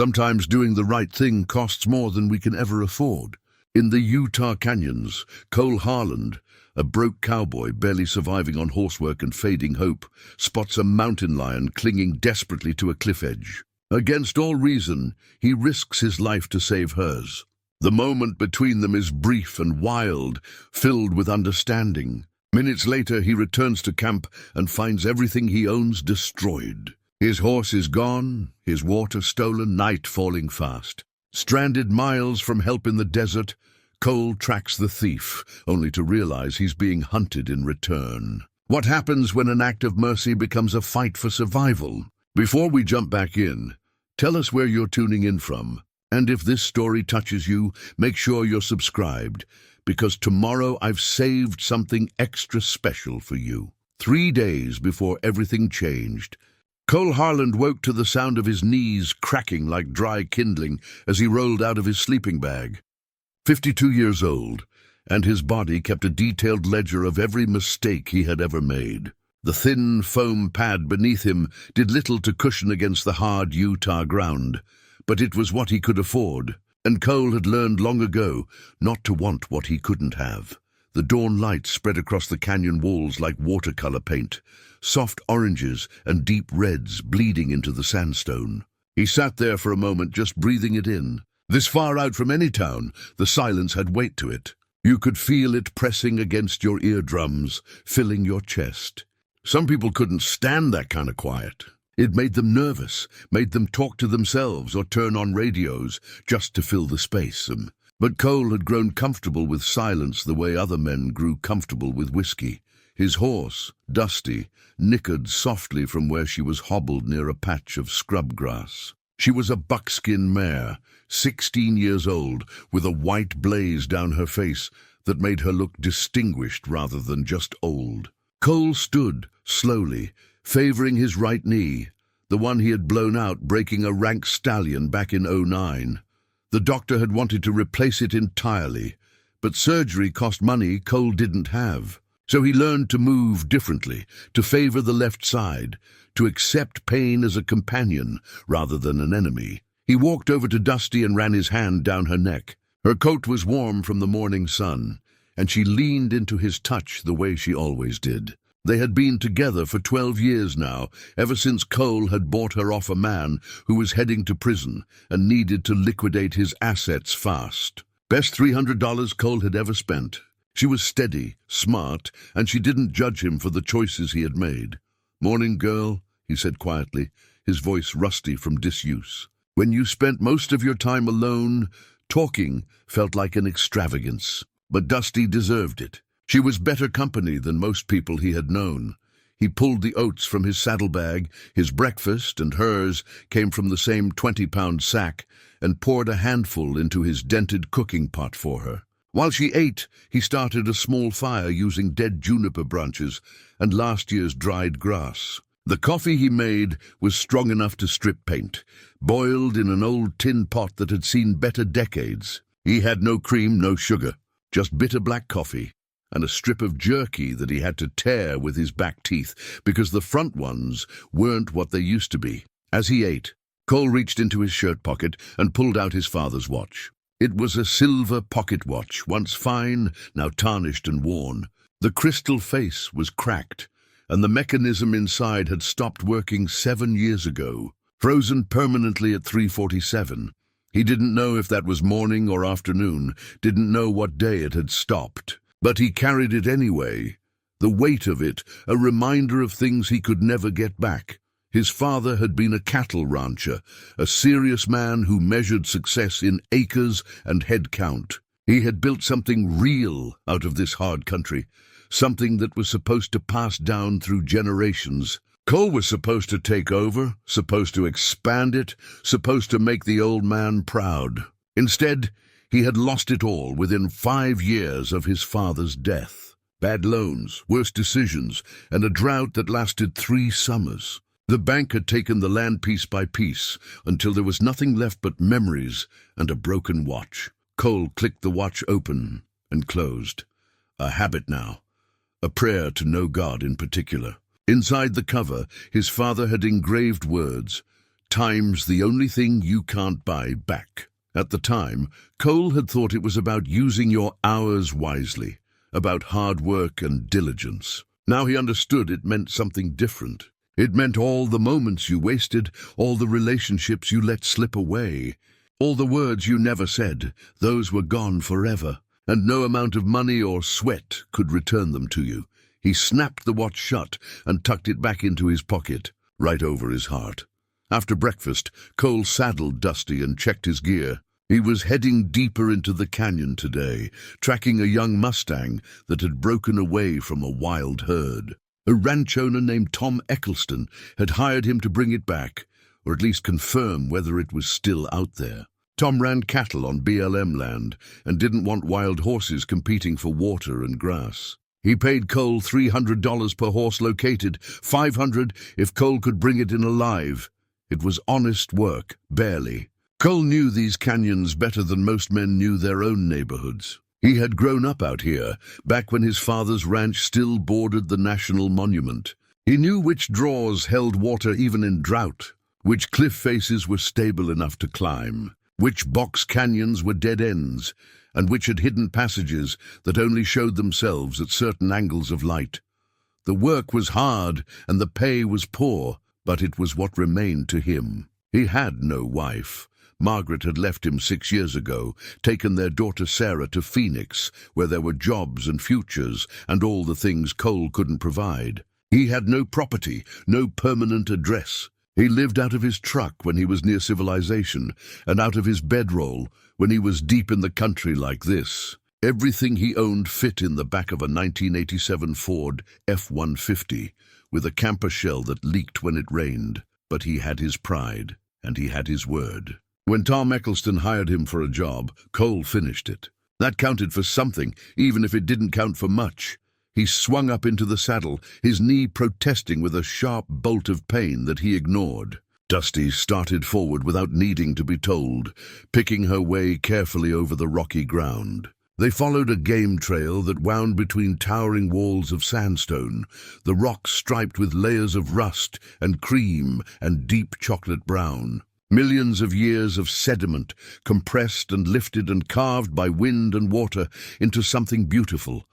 Sometimes doing the right thing costs more than we can ever afford. In the Utah canyons, Cole Harland, a broke cowboy barely surviving on horsework and fading hope, spots a mountain lion clinging desperately to a cliff edge. Against all reason, he risks his life to save hers. The moment between them is brief and wild, filled with understanding. Minutes later, he returns to camp and finds everything he owns destroyed. His horse is gone, his water stolen, night falling fast. Stranded miles from help in the desert, Cole tracks the thief, only to realize he's being hunted in return. What happens when an act of mercy becomes a fight for survival? Before we jump back in, tell us where you're tuning in from. And if this story touches you, make sure you're subscribed, because tomorrow I've saved something extra special for you. 3 days before everything changed, Cole Harland woke to the sound of his knees cracking like dry kindling as he rolled out of his sleeping bag. 52 years old, and his body kept a detailed ledger of every mistake he had ever made. The thin foam pad beneath him did little to cushion against the hard Utah ground, but it was what he could afford, and Cole had learned long ago not to want what he couldn't have. The dawn light spread across the canyon walls like watercolor paint, soft oranges and deep reds bleeding into the sandstone. He sat there for a moment, just breathing it in. This far out from any town, the silence had weight to it. You could feel it pressing against your eardrums, filling your chest. Some people couldn't stand that kind of quiet. It made them nervous, made them talk to themselves or turn on radios just to fill the space. But Cole had grown comfortable with silence the way other men grew comfortable with whiskey. His horse, Dusty, nickered softly from where she was hobbled near a patch of scrub grass. She was a buckskin mare, 16 years old, with a white blaze down her face that made her look distinguished rather than just old. Cole stood, slowly, favoring his right knee, the one he had blown out breaking a rank stallion back in '09. The doctor had wanted to replace it entirely, but surgery cost money Cole didn't have. So he learned to move differently, to favor the left side, to accept pain as a companion rather than an enemy. He walked over to Dusty and ran his hand down her neck. Her coat was warm from the morning sun, and she leaned into his touch the way she always did. They had been together for 12 years now, ever since Cole had bought her off a man who was heading to prison and needed to liquidate his assets fast. Best $300 Cole had ever spent. She was steady, smart, and she didn't judge him for the choices he had made. "Morning, girl," he said quietly, his voice rusty from disuse. When you spent most of your time alone, talking felt like an extravagance. But Dusty deserved it. She was better company than most people he had known. He pulled the oats from his saddlebag, his breakfast and hers came from the same 20-pound sack, and poured a handful into his dented cooking pot for her. While she ate, he started a small fire using dead juniper branches and last year's dried grass. The coffee he made was strong enough to strip paint, boiled in an old tin pot that had seen better decades. He had no cream, no sugar, just bitter black coffee, and a strip of jerky that he had to tear with his back teeth because the front ones weren't what they used to be. As he ate, Cole reached into his shirt pocket and pulled out his father's watch. It was a silver pocket watch, once fine, now tarnished and worn. The crystal face was cracked, and the mechanism inside had stopped working 7 years ago, frozen permanently at 3:47. He didn't know if that was morning or afternoon, didn't know what day it had stopped. But he carried it anyway, the weight of it, a reminder of things he could never get back. His father had been a cattle rancher, a serious man who measured success in acres and head count. He had built something real out of this hard country, something that was supposed to pass down through generations. Cole was supposed to take over, supposed to expand it, supposed to make the old man proud. Instead, he had lost it all within 5 years of his father's death. Bad loans, worse decisions, and a drought that lasted 3 summers. The bank had taken the land piece by piece until there was nothing left but memories and a broken watch. Cole clicked the watch open and closed. A habit now, a prayer to no god in particular. Inside the cover, his father had engraved words, Time's the only thing you can't buy back. At the time, Cole had thought it was about using your hours wisely, about hard work and diligence. Now he understood it meant something different. It meant all the moments you wasted, all the relationships you let slip away, all the words you never said, those were gone forever, and no amount of money or sweat could return them to you. He snapped the watch shut and tucked it back into his pocket, right over his heart. After breakfast, Cole saddled Dusty and checked his gear. He was heading deeper into the canyon today, tracking a young Mustang that had broken away from a wild herd. A ranch owner named Tom Eccleston had hired him to bring it back, or at least confirm whether it was still out there. Tom ran cattle on BLM land and didn't want wild horses competing for water and grass. He paid Cole $300 per horse located, $500 if Cole could bring it in alive. It was honest work, barely. Cole knew these canyons better than most men knew their own neighborhoods. He had grown up out here, back when his father's ranch still bordered the national monument. He knew which draws held water even in drought, which cliff faces were stable enough to climb, which box canyons were dead ends, and which had hidden passages that only showed themselves at certain angles of light. The work was hard and the pay was poor, but it was what remained to him. He had no wife. Margaret had left him 6 years ago, taken their daughter Sarah to Phoenix, where there were jobs and futures and all the things Cole couldn't provide. He had no property, no permanent address. He lived out of his truck when he was near civilization, and out of his bedroll when he was deep in the country like this. Everything he owned fit in the back of a 1987 Ford F-150, with a camper shell that leaked when it rained. But he had his pride, and he had his word. When Tom Eccleston hired him for a job, Cole finished it. That counted for something, even if it didn't count for much. He swung up into the saddle, his knee protesting with a sharp bolt of pain that he ignored. Dusty started forward without needing to be told, picking her way carefully over the rocky ground. They followed a game trail that wound between towering walls of sandstone, the rocks striped with layers of rust and cream and deep chocolate brown. Millions of years of sediment, compressed and lifted and carved by wind and water into something beautiful.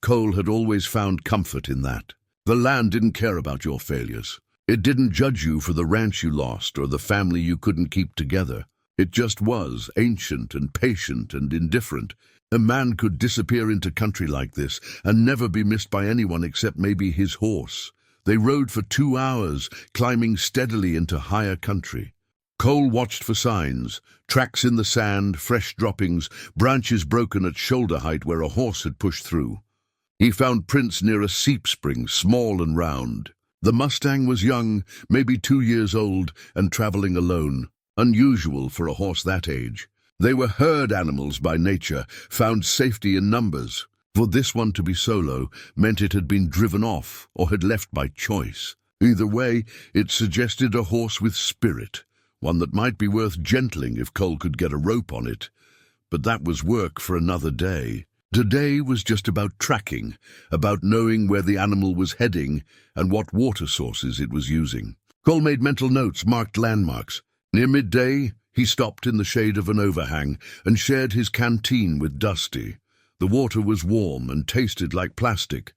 Cole had always found comfort in that. The land didn't care about your failures. It didn't judge you for the ranch you lost or the family you couldn't keep together. It just was, ancient and patient and indifferent. A man could disappear into country like this and never be missed by anyone except maybe his horse. They rode for 2 hours, climbing steadily into higher country. Cole watched for signs, tracks in the sand, fresh droppings, branches broken at shoulder height where a horse had pushed through. He found prints near a seep spring, small and round. The Mustang was young, maybe 2 years old, and traveling alone, unusual for a horse that age. They were herd animals by nature, found safety in numbers. For this one to be solo meant it had been driven off or had left by choice. Either way, it suggested a horse with spirit, one that might be worth gentling if Cole could get a rope on it. But that was work for another day. Today was just about tracking, about knowing where the animal was heading and what water sources it was using. Cole made mental notes, marked landmarks. Near midday, he stopped in the shade of an overhang and shared his canteen with Dusty. The water was warm and tasted like plastic,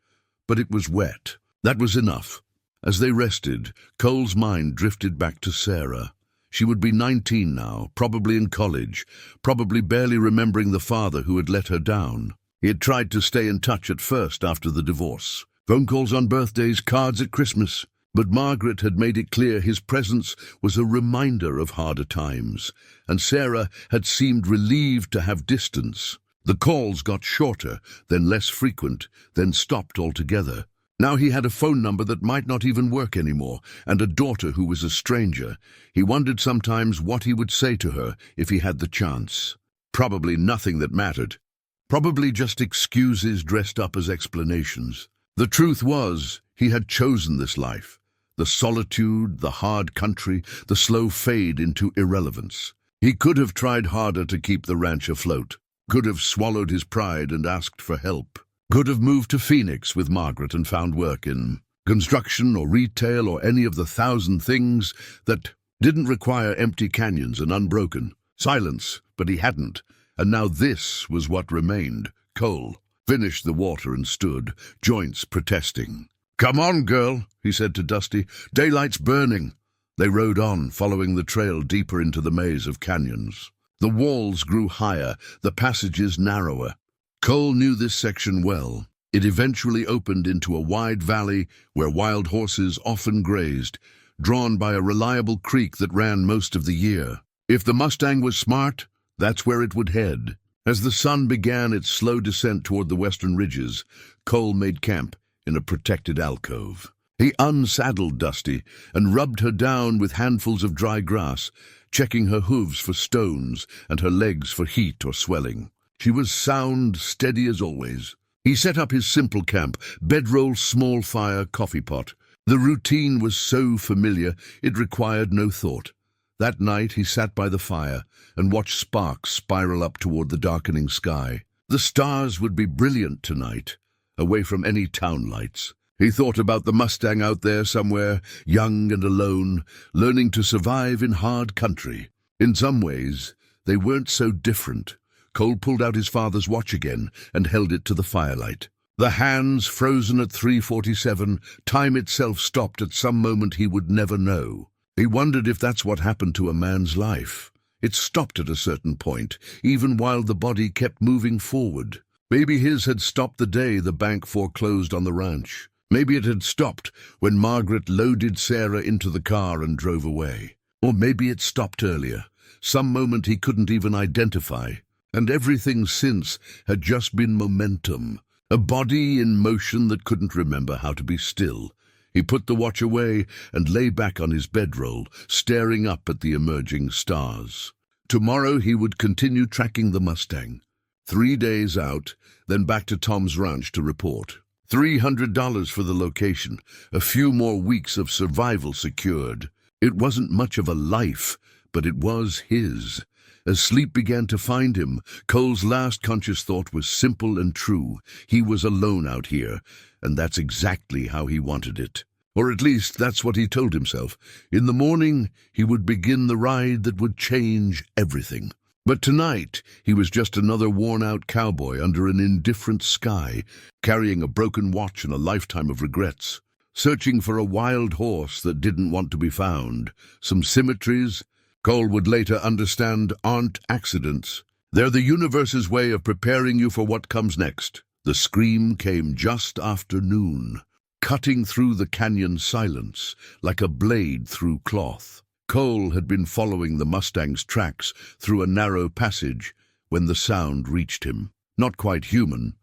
but it was wet. That was enough. As they rested, Cole's mind drifted back to Sarah. She would be 19 now, probably in college, probably barely remembering the father who had let her down. He had tried to stay in touch at first after the divorce. Phone calls on birthdays, cards at Christmas. But Margaret had made it clear his presence was a reminder of harder times, and Sarah had seemed relieved to have distance. The calls got shorter, then less frequent, then stopped altogether. Now he had a phone number that might not even work anymore, and a daughter who was a stranger. He wondered sometimes what he would say to her if he had the chance. Probably nothing that mattered. Probably just excuses dressed up as explanations. The truth was, he had chosen this life. The solitude, the hard country, the slow fade into irrelevance. He could have tried harder to keep the ranch afloat, could have swallowed his pride and asked for help, could have moved to Phoenix with Margaret and found work in construction or retail or any of the 1,000 things that Didn't require empty canyons and unbroken silence, but he hadn't. And now this was what remained. Cole finished the water and stood, joints protesting. "Come on, girl," he said to Dusty. "Daylight's burning." They rode on, following the trail deeper into the maze of canyons. The walls grew higher, the passages narrower. Cole knew this section well. It eventually opened into a wide valley where wild horses often grazed, drawn by a reliable creek that ran most of the year. If the Mustang was smart, that's where it would head. As the sun began its slow descent toward the western ridges, Cole made camp in a protected alcove. He unsaddled Dusty and rubbed her down with handfuls of dry grass, checking her hooves for stones and her legs for heat or swelling. She was sound, steady as always. He set up his simple camp, bedroll, small fire, coffee pot. The routine was so familiar it required no thought. That night he sat by the fire and watched sparks spiral up toward the darkening sky. The stars would be brilliant tonight, away from any town lights. He thought about the Mustang out there somewhere, young and alone, learning to survive in hard country. In some ways, they weren't so different. Cole pulled out his father's watch again and held it to the firelight. The hands frozen at 3:47, time itself stopped at some moment he would never know. He wondered if that's what happened to a man's life. It stopped at a certain point, even while the body kept moving forward. Maybe his had stopped the day the bank foreclosed on the ranch. Maybe it had stopped when Margaret loaded Sarah into the car and drove away. Or maybe it stopped earlier, some moment he couldn't even identify. And everything since had just been momentum, a body in motion that couldn't remember how to be still. He put the watch away and lay back on his bedroll, staring up at the emerging stars. Tomorrow he would continue tracking the Mustang. 3 days out, then back to Tom's ranch to report. $300 for the location, a few more weeks of survival secured. It wasn't much of a life, but it was his. As sleep began to find him, Cole's last conscious thought was simple and true. He was alone out here, and that's exactly how he wanted it. Or at least that's what he told himself. In the morning, he would begin the ride that would change everything. But tonight, he was just another worn-out cowboy under an indifferent sky, carrying a broken watch and a lifetime of regrets, searching for a wild horse that didn't want to be found, some symmetries Cole would later understand aren't accidents. They're the universe's way of preparing you for what comes next. The scream came just after noon, cutting through the canyon silence like a blade through cloth. Cole had been following the Mustang's tracks through a narrow passage when the sound reached him. Not quite human,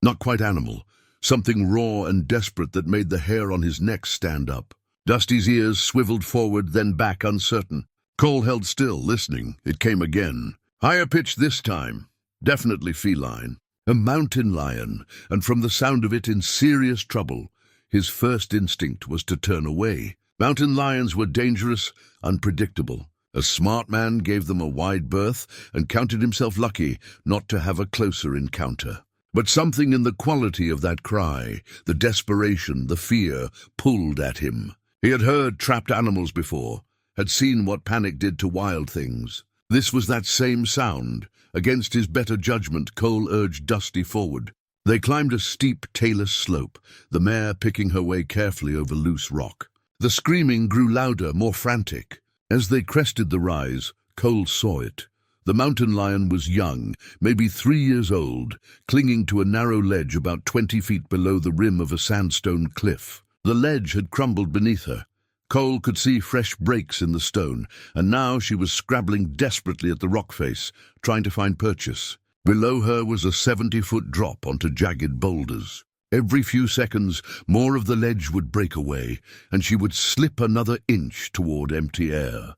not quite animal, something raw and desperate that made the hair on his neck stand up. Dusty's ears swiveled forward, then back, uncertain. Cole held still, listening. It came again. Higher pitched this time. Definitely feline. A mountain lion, and from the sound of it in serious trouble. His first instinct was to turn away. Mountain lions were dangerous, unpredictable. A smart man gave them a wide berth and counted himself lucky not to have a closer encounter. But something in the quality of that cry, the desperation, the fear, pulled at him. He had heard trapped animals before, had seen what panic did to wild things. This was that same sound. Against his better judgment, Cole urged Dusty forward. They climbed a steep, tailless slope, the mare picking her way carefully over loose rock. The screaming grew louder, more frantic. As they crested the rise, Cole saw it. The mountain lion was young, maybe 3 years old, clinging to a narrow ledge about 20 feet below the rim of a sandstone cliff. The ledge had crumbled beneath her. Cole could see fresh breaks in the stone, and now she was scrabbling desperately at the rock face, trying to find purchase. Below her was a 70-foot drop onto jagged boulders. Every few seconds, more of the ledge would break away, and she would slip another inch toward empty air.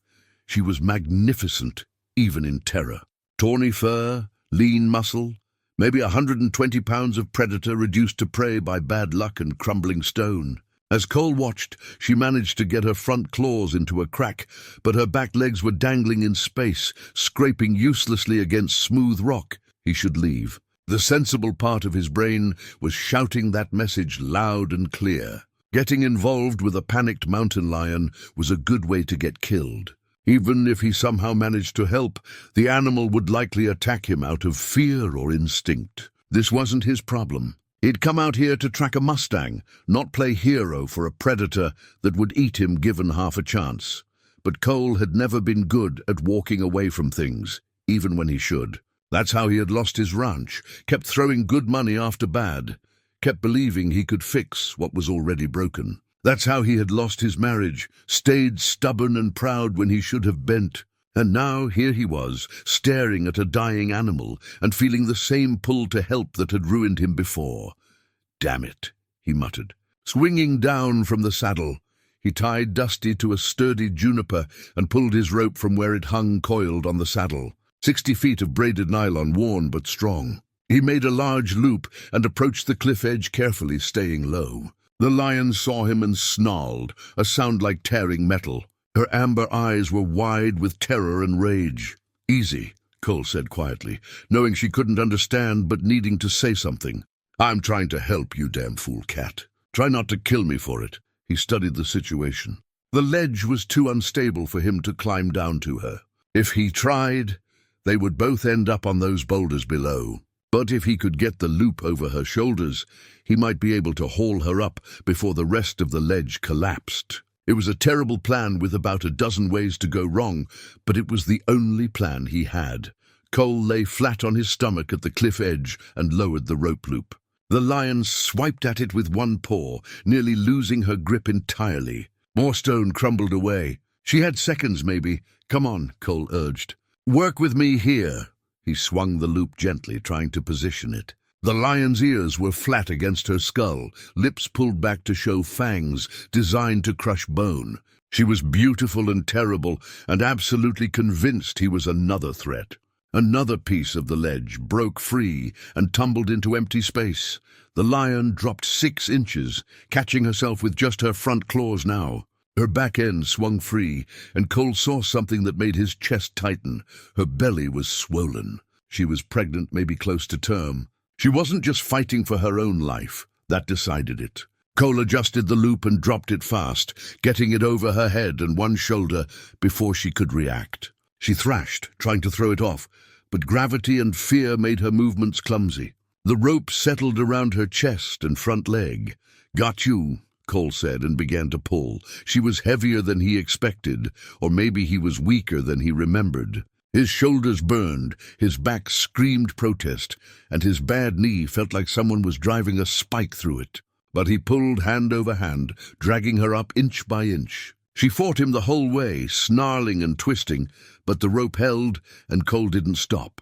She was magnificent, even in terror. Tawny fur, lean muscle, maybe 120 pounds of predator reduced to prey by bad luck and crumbling stone. As Cole watched, she managed to get her front claws into a crack, but her back legs were dangling in space, scraping uselessly against smooth rock. He should leave. The sensible part of his brain was shouting that message loud and clear. Getting involved with a panicked mountain lion was a good way to get killed. Even if he somehow managed to help, the animal would likely attack him out of fear or instinct. This wasn't his problem. He'd come out here to track a mustang, not play hero for a predator that would eat him given half a chance. But Cole had never been good at walking away from things, even when he should. That's how he had lost his ranch, kept throwing good money after bad, kept believing he could fix what was already broken. That's how he had lost his marriage, stayed stubborn and proud when he should have bent. And now here he was, staring at a dying animal and feeling the same pull to help that had ruined him before. "Damn it," he muttered. Swinging down from the saddle, he tied Dusty to a sturdy juniper and pulled his rope from where it hung coiled on the saddle. 60 feet of braided nylon, worn but strong. He made a large loop and approached the cliff edge carefully, staying low. The lion saw him and snarled, a sound like tearing metal. Her amber eyes were wide with terror and rage. "Easy," Cole said quietly, knowing she couldn't understand but needing to say something. "I'm trying to help, you damn fool cat. Try not to kill me for it." He studied the situation. The ledge was too unstable for him to climb down to her. If he tried, they would both end up on those boulders below. But if he could get the loop over her shoulders, he might be able to haul her up before the rest of the ledge collapsed. It was a terrible plan with about a dozen ways to go wrong, but it was the only plan he had. Cole lay flat on his stomach at the cliff edge and lowered the rope loop. The lion swiped at it with one paw, nearly losing her grip entirely. More stone crumbled away. She had seconds, maybe. "Come on," Cole urged. "Work with me here." He swung the loop gently, trying to position it. The lion's ears were flat against her skull, lips pulled back to show fangs designed to crush bone. She was beautiful and terrible, and absolutely convinced he was another threat. Another piece of the ledge broke free and tumbled into empty space. The lion dropped 6 inches, catching herself with just her front claws now. Her back end swung free, and Cole saw something that made his chest tighten. Her belly was swollen. She was pregnant, maybe close to term. She wasn't just fighting for her own life. That decided it. Cole adjusted the loop and dropped it fast, getting it over her head and one shoulder before she could react. She thrashed, trying to throw it off, but gravity and fear made her movements clumsy. The rope settled around her chest and front leg. "Got you," Cole said, and began to pull. She was heavier than he expected, or maybe he was weaker than he remembered. His shoulders burned, his back screamed protest, and his bad knee felt like someone was driving a spike through it. But he pulled hand over hand, dragging her up inch by inch. She fought him the whole way, snarling and twisting, but the rope held, and Cole didn't stop.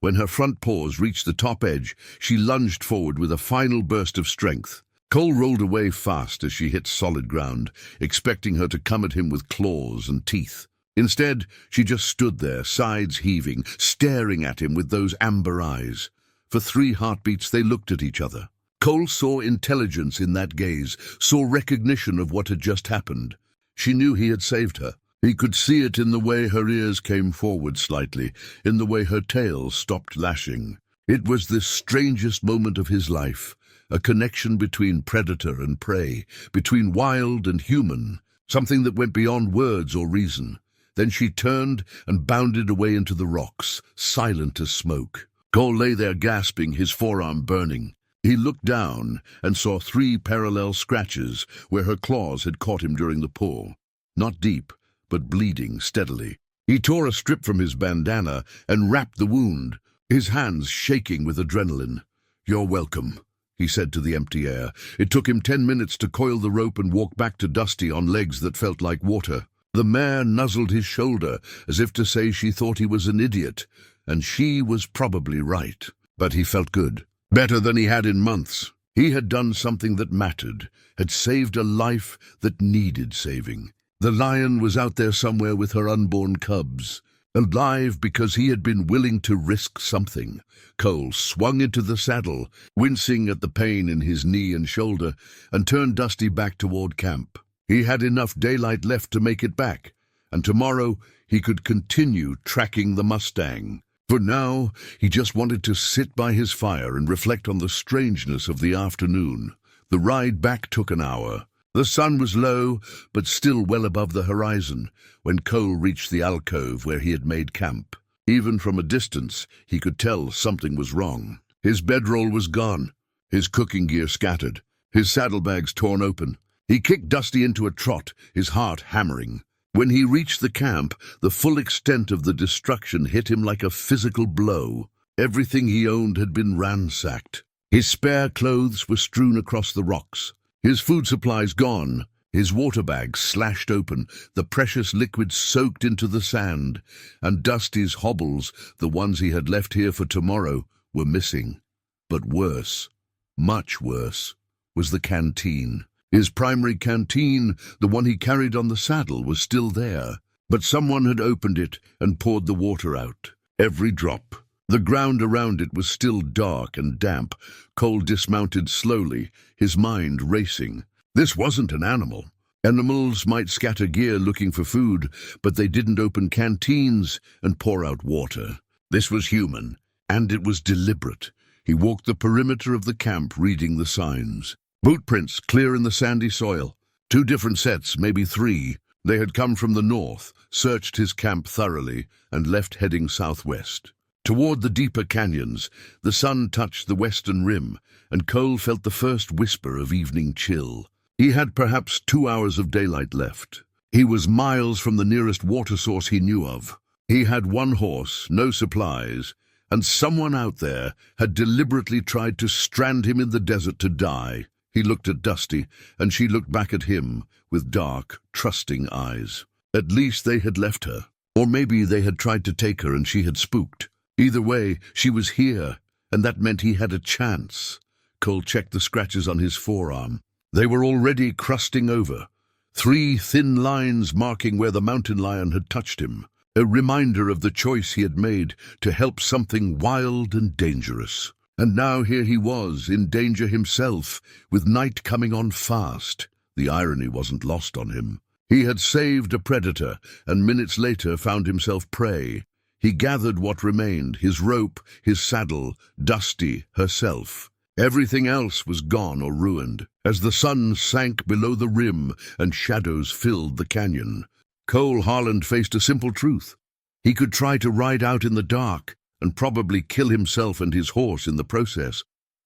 When her front paws reached the top edge, she lunged forward with a final burst of strength. Cole rolled away fast as she hit solid ground, expecting her to come at him with claws and teeth. Instead, she just stood there, sides heaving, staring at him with those amber eyes. For 3 heartbeats they looked at each other. Cole saw intelligence in that gaze, saw recognition of what had just happened. She knew he had saved her. He could see it in the way her ears came forward slightly, in the way her tail stopped lashing. It was the strangest moment of his life. A connection between predator and prey, between wild and human, something that went beyond words or reason. Then she turned and bounded away into the rocks, silent as smoke. Cole lay there gasping, his forearm burning. He looked down and saw 3 parallel scratches where her claws had caught him during the pull. Not deep, but bleeding steadily. He tore a strip from his bandana and wrapped the wound, his hands shaking with adrenaline. "You're welcome," he said to the empty air. It took him 10 minutes to coil the rope and walk back to Dusty on legs that felt like water. The mare nuzzled his shoulder, as if to say she thought he was an idiot, and she was probably right. But he felt good, better than he had in months. He had done something that mattered, had saved a life that needed saving. The lion was out there somewhere with her unborn cubs, alive because he had been willing to risk something. Cole swung into the saddle, wincing at the pain in his knee and shoulder, and turned Dusty back toward camp. He had enough daylight left to make it back, and tomorrow he could continue tracking the Mustang. For now, he just wanted to sit by his fire and reflect on the strangeness of the afternoon. The ride back took an hour. The sun was low, but still well above the horizon, when Cole reached the alcove where he had made camp. Even from a distance, he could tell something was wrong. His bedroll was gone, his cooking gear scattered, his saddlebags torn open. He kicked Dusty into a trot, his heart hammering. When he reached the camp, the full extent of the destruction hit him like a physical blow. Everything he owned had been ransacked. His spare clothes were strewn across the rocks, his food supplies gone, his water bags slashed open, the precious liquid soaked into the sand, and Dusty's hobbles, the ones he had left here for tomorrow, were missing. But worse, much worse, was the canteen. His primary canteen, the one he carried on the saddle, was still there, but someone had opened it and poured the water out. Every drop. The ground around it was still dark and damp. Cole dismounted slowly, his mind racing. This wasn't an animal. Animals might scatter gear looking for food, but they didn't open canteens and pour out water. This was human, and it was deliberate. He walked the perimeter of the camp, reading the signs. Boot prints clear in the sandy soil. 2 different sets, maybe 3. They had come from the north, searched his camp thoroughly, and left heading southwest. Toward the deeper canyons, the sun touched the western rim, and Cole felt the first whisper of evening chill. He had perhaps 2 hours of daylight left. He was miles from the nearest water source he knew of. He had 1 horse, no supplies, and someone out there had deliberately tried to strand him in the desert to die. He looked at Dusty, and she looked back at him with dark, trusting eyes. At least they had left her. Or maybe they had tried to take her and she had spooked. Either way, she was here, and that meant he had a chance. Cole checked the scratches on his forearm. They were already crusting over. 3 thin lines marking where the mountain lion had touched him. A reminder of the choice he had made to help something wild and dangerous. And now here he was, in danger himself, with night coming on fast. The irony wasn't lost on him. He had saved a predator, and minutes later found himself prey. He gathered what remained, his rope, his saddle, Dusty, herself. Everything else was gone or ruined, as the sun sank below the rim and shadows filled the canyon. Cole Harland faced a simple truth. He could try to ride out in the dark, and probably kill himself and his horse in the process.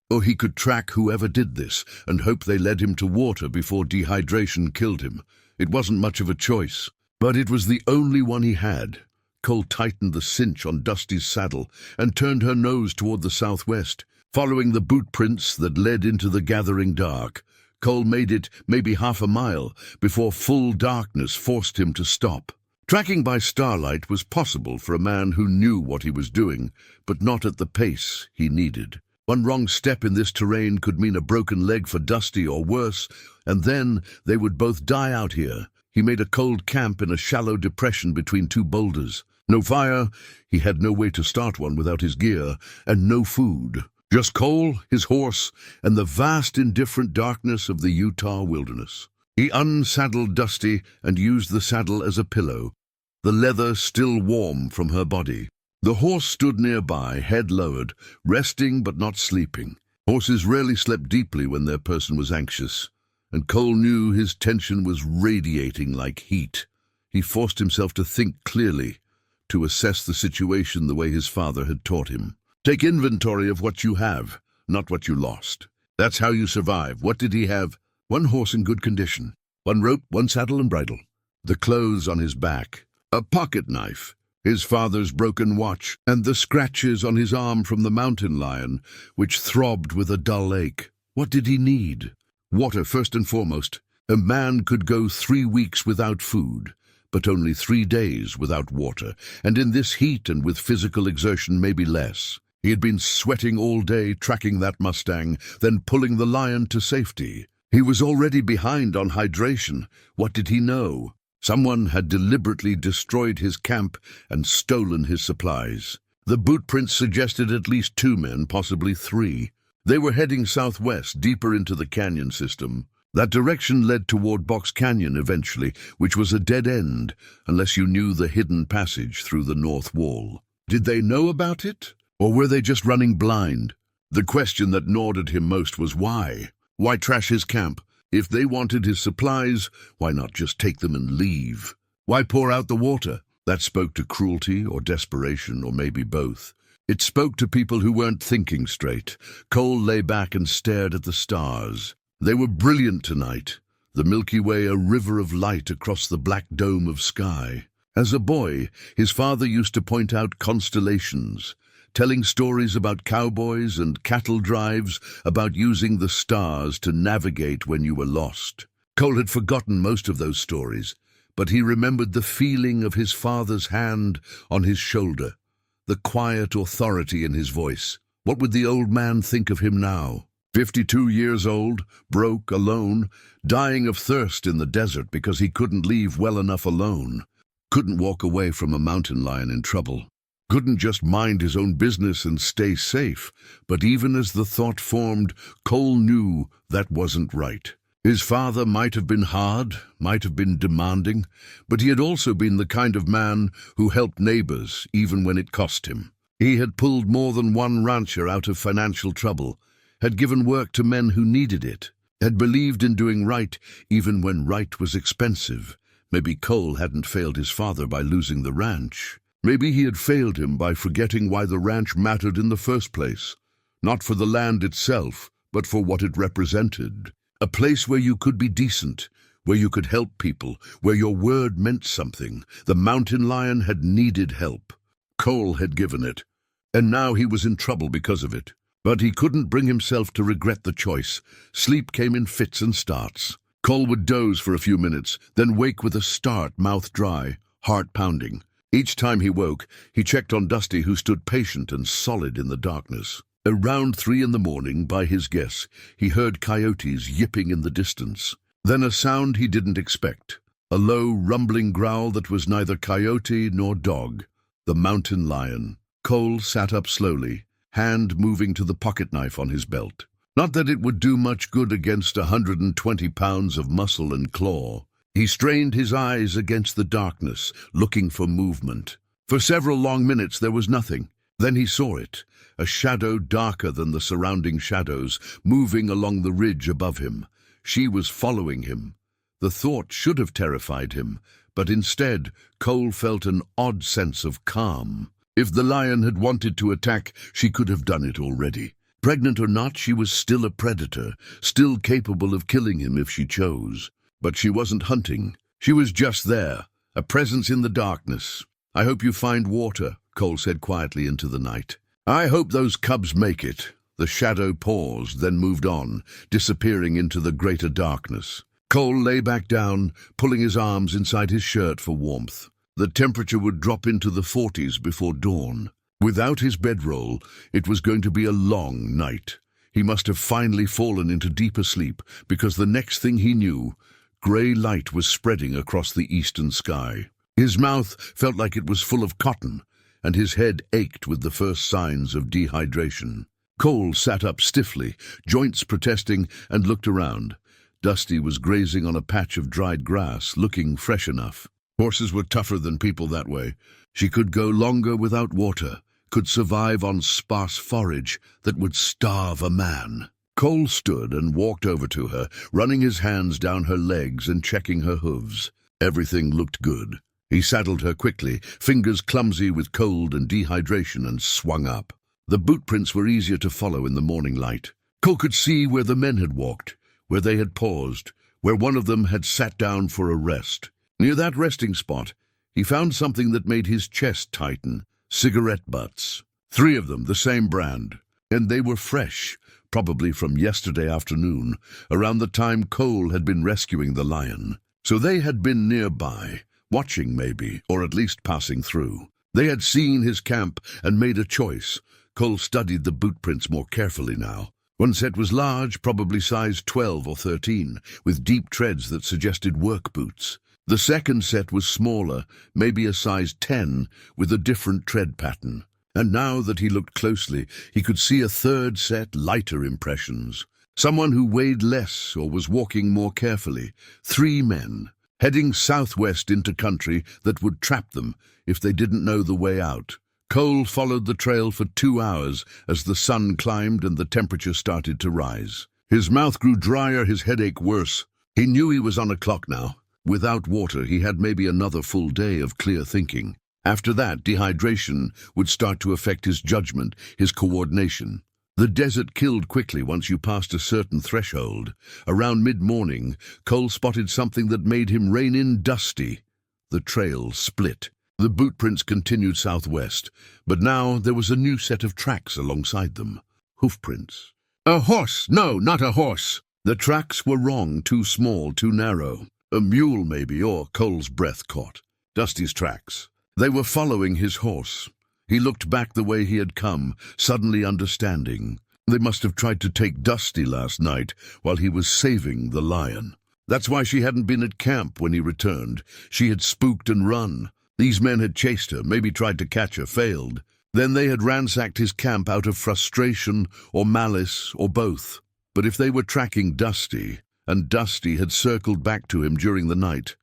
Or he could track whoever did this and hope they led him to water before dehydration killed him. It wasn't much of a choice, but it was the only one he had. Cole tightened the cinch on Dusty's saddle and turned her nose toward the southwest, following the boot prints that led into the gathering dark. Cole made it maybe half a mile before full darkness forced him to stop. Tracking by starlight was possible for a man who knew what he was doing, but not at the pace he needed. One wrong step in this terrain could mean a broken leg for Dusty or worse, and then they would both die out here. He made a cold camp in a shallow depression between 2 boulders. No fire, he had no way to start one without his gear, and no food. Just Cole, his horse, and the vast indifferent darkness of the Utah wilderness. He unsaddled Dusty and used the saddle as a pillow, the leather still warm from her body. The horse stood nearby, head lowered, resting but not sleeping. Horses rarely slept deeply when their person was anxious, and Cole knew his tension was radiating like heat. He forced himself to think clearly, to assess the situation the way his father had taught him. Take inventory of what you have, not what you lost. That's how you survive. What did he have? 1 horse in good condition, 1 rope, 1 saddle and bridle, the clothes on his back, a pocket knife, his father's broken watch, and the scratches on his arm from the mountain lion, which throbbed with a dull ache. What did he need? Water first and foremost. A man could go 3 weeks without food, but only 3 days without water, and in this heat and with physical exertion maybe less. He had been sweating all day tracking that Mustang, then pulling the lion to safety. He was already behind on hydration. What did he know? Someone had deliberately destroyed his camp and stolen his supplies. The boot prints suggested at least 2 men, possibly 3. They were heading southwest, deeper into the canyon system. That direction led toward Box Canyon eventually, which was a dead end, unless you knew the hidden passage through the north wall. Did they know about it? Or were they just running blind? The question that gnawed at him most was why? Why trash his camp? If they wanted his supplies, why not just take them and leave? Why pour out the water? That spoke to cruelty or desperation, or maybe both. It spoke to people who weren't thinking straight. Cole lay back and stared at the stars. They were brilliant tonight. The Milky Way a river of light across the black dome of sky. As a boy, his father used to point out constellations, telling stories about cowboys and cattle drives, about using the stars to navigate when you were lost. Cole had forgotten most of those stories, but he remembered the feeling of his father's hand on his shoulder, the quiet authority in his voice. What would the old man think of him now? 52 years old, broke, alone, dying of thirst in the desert because he couldn't leave well enough alone. Couldn't walk away from a mountain lion in trouble. Couldn't just mind his own business and stay safe. But even as the thought formed, Cole knew that wasn't right. His father might have been hard, might have been demanding, but he had also been the kind of man who helped neighbors even when it cost him. He had pulled more than one rancher out of financial trouble, had given work to men who needed it, had believed in doing right even when right was expensive. Maybe Cole hadn't failed his father by losing the ranch. Maybe he had failed him by forgetting why the ranch mattered in the first place. Not for the land itself, but for what it represented. A place where you could be decent, where you could help people, where your word meant something. The mountain lion had needed help. Cole had given it, and now he was in trouble because of it. But he couldn't bring himself to regret the choice. Sleep came in fits and starts. Cole would doze for a few minutes, then wake with a start, mouth dry, heart pounding. Each time he woke, he checked on Dusty, who stood patient and solid in the darkness. Around 3 in the morning, by his guess, he heard coyotes yipping in the distance. Then a sound he didn't expect. A low, rumbling growl that was neither coyote nor dog. The mountain lion. Cole sat up slowly, hand moving to the pocket knife on his belt. Not that it would do much good against 120 pounds of muscle and claw. He strained his eyes against the darkness, looking for movement. For several long minutes there was nothing. Then he saw it, a shadow darker than the surrounding shadows, moving along the ridge above him. She was following him. The thought should have terrified him, but instead Cole felt an odd sense of calm. If the lion had wanted to attack, she could have done it already. Pregnant or not, she was still a predator, still capable of killing him if she chose. But she wasn't hunting. She was just there, a presence in the darkness. "I hope you find water," Cole said quietly into the night. "I hope those cubs make it." The shadow paused, then moved on, disappearing into the greater darkness. Cole lay back down, pulling his arms inside his shirt for warmth. The temperature would drop into the 40s before dawn. Without his bedroll, it was going to be a long night. He must have finally fallen into deeper sleep, because the next thing he knew, grey light was spreading across the eastern sky. His mouth felt like it was full of cotton, and his head ached with the first signs of dehydration. Cole sat up stiffly, joints protesting, and looked around. Dusty was grazing on a patch of dried grass, looking fresh enough. Horses were tougher than people that way. She could go longer without water, could survive on sparse forage that would starve a man. Cole stood and walked over to her, running his hands down her legs and checking her hooves. Everything looked good. He saddled her quickly, fingers clumsy with cold and dehydration, and swung up. The boot prints were easier to follow in the morning light. Cole could see where the men had walked, where they had paused, where one of them had sat down for a rest. Near that resting spot, he found something that made his chest tighten. Cigarette butts. 3 of them, the same brand. And they were fresh, probably from yesterday afternoon, around the time Cole had been rescuing the lion. So they had been nearby, watching maybe, or at least passing through. They had seen his camp and made a choice. Cole studied the boot prints more carefully now. One set was large, probably size 12 or 13, with deep treads that suggested work boots. The second set was smaller, maybe a size 10, with a different tread pattern. And now that he looked closely, he could see a third set, lighter impressions. Someone who weighed less or was walking more carefully. 3 men, heading southwest into country that would trap them if they didn't know the way out. Cole followed the trail for 2 hours as the sun climbed and the temperature started to rise. His mouth grew drier, his headache worse. He knew he was on a clock now. Without water, he had maybe another full day of clear thinking. After that, dehydration would start to affect his judgment, his coordination. The desert killed quickly once you passed a certain threshold. Around mid-morning, Cole spotted something that made him rein in Dusty. The trail split. The boot prints continued southwest, but now there was a new set of tracks alongside them. Hoof prints. A horse! No, not a horse! The tracks were wrong, too small, too narrow. A mule, maybe, or Cole's breath caught. Dusty's tracks. They were following his horse. He looked back the way he had come, suddenly understanding. They must have tried to take Dusty last night while he was saving the lion. That's why she hadn't been at camp when he returned. She had spooked and run. These men had chased her, maybe tried to catch her, failed. Then they had ransacked his camp out of frustration or malice or both. But if they were tracking Dusty, and Dusty had circled back to him during the night,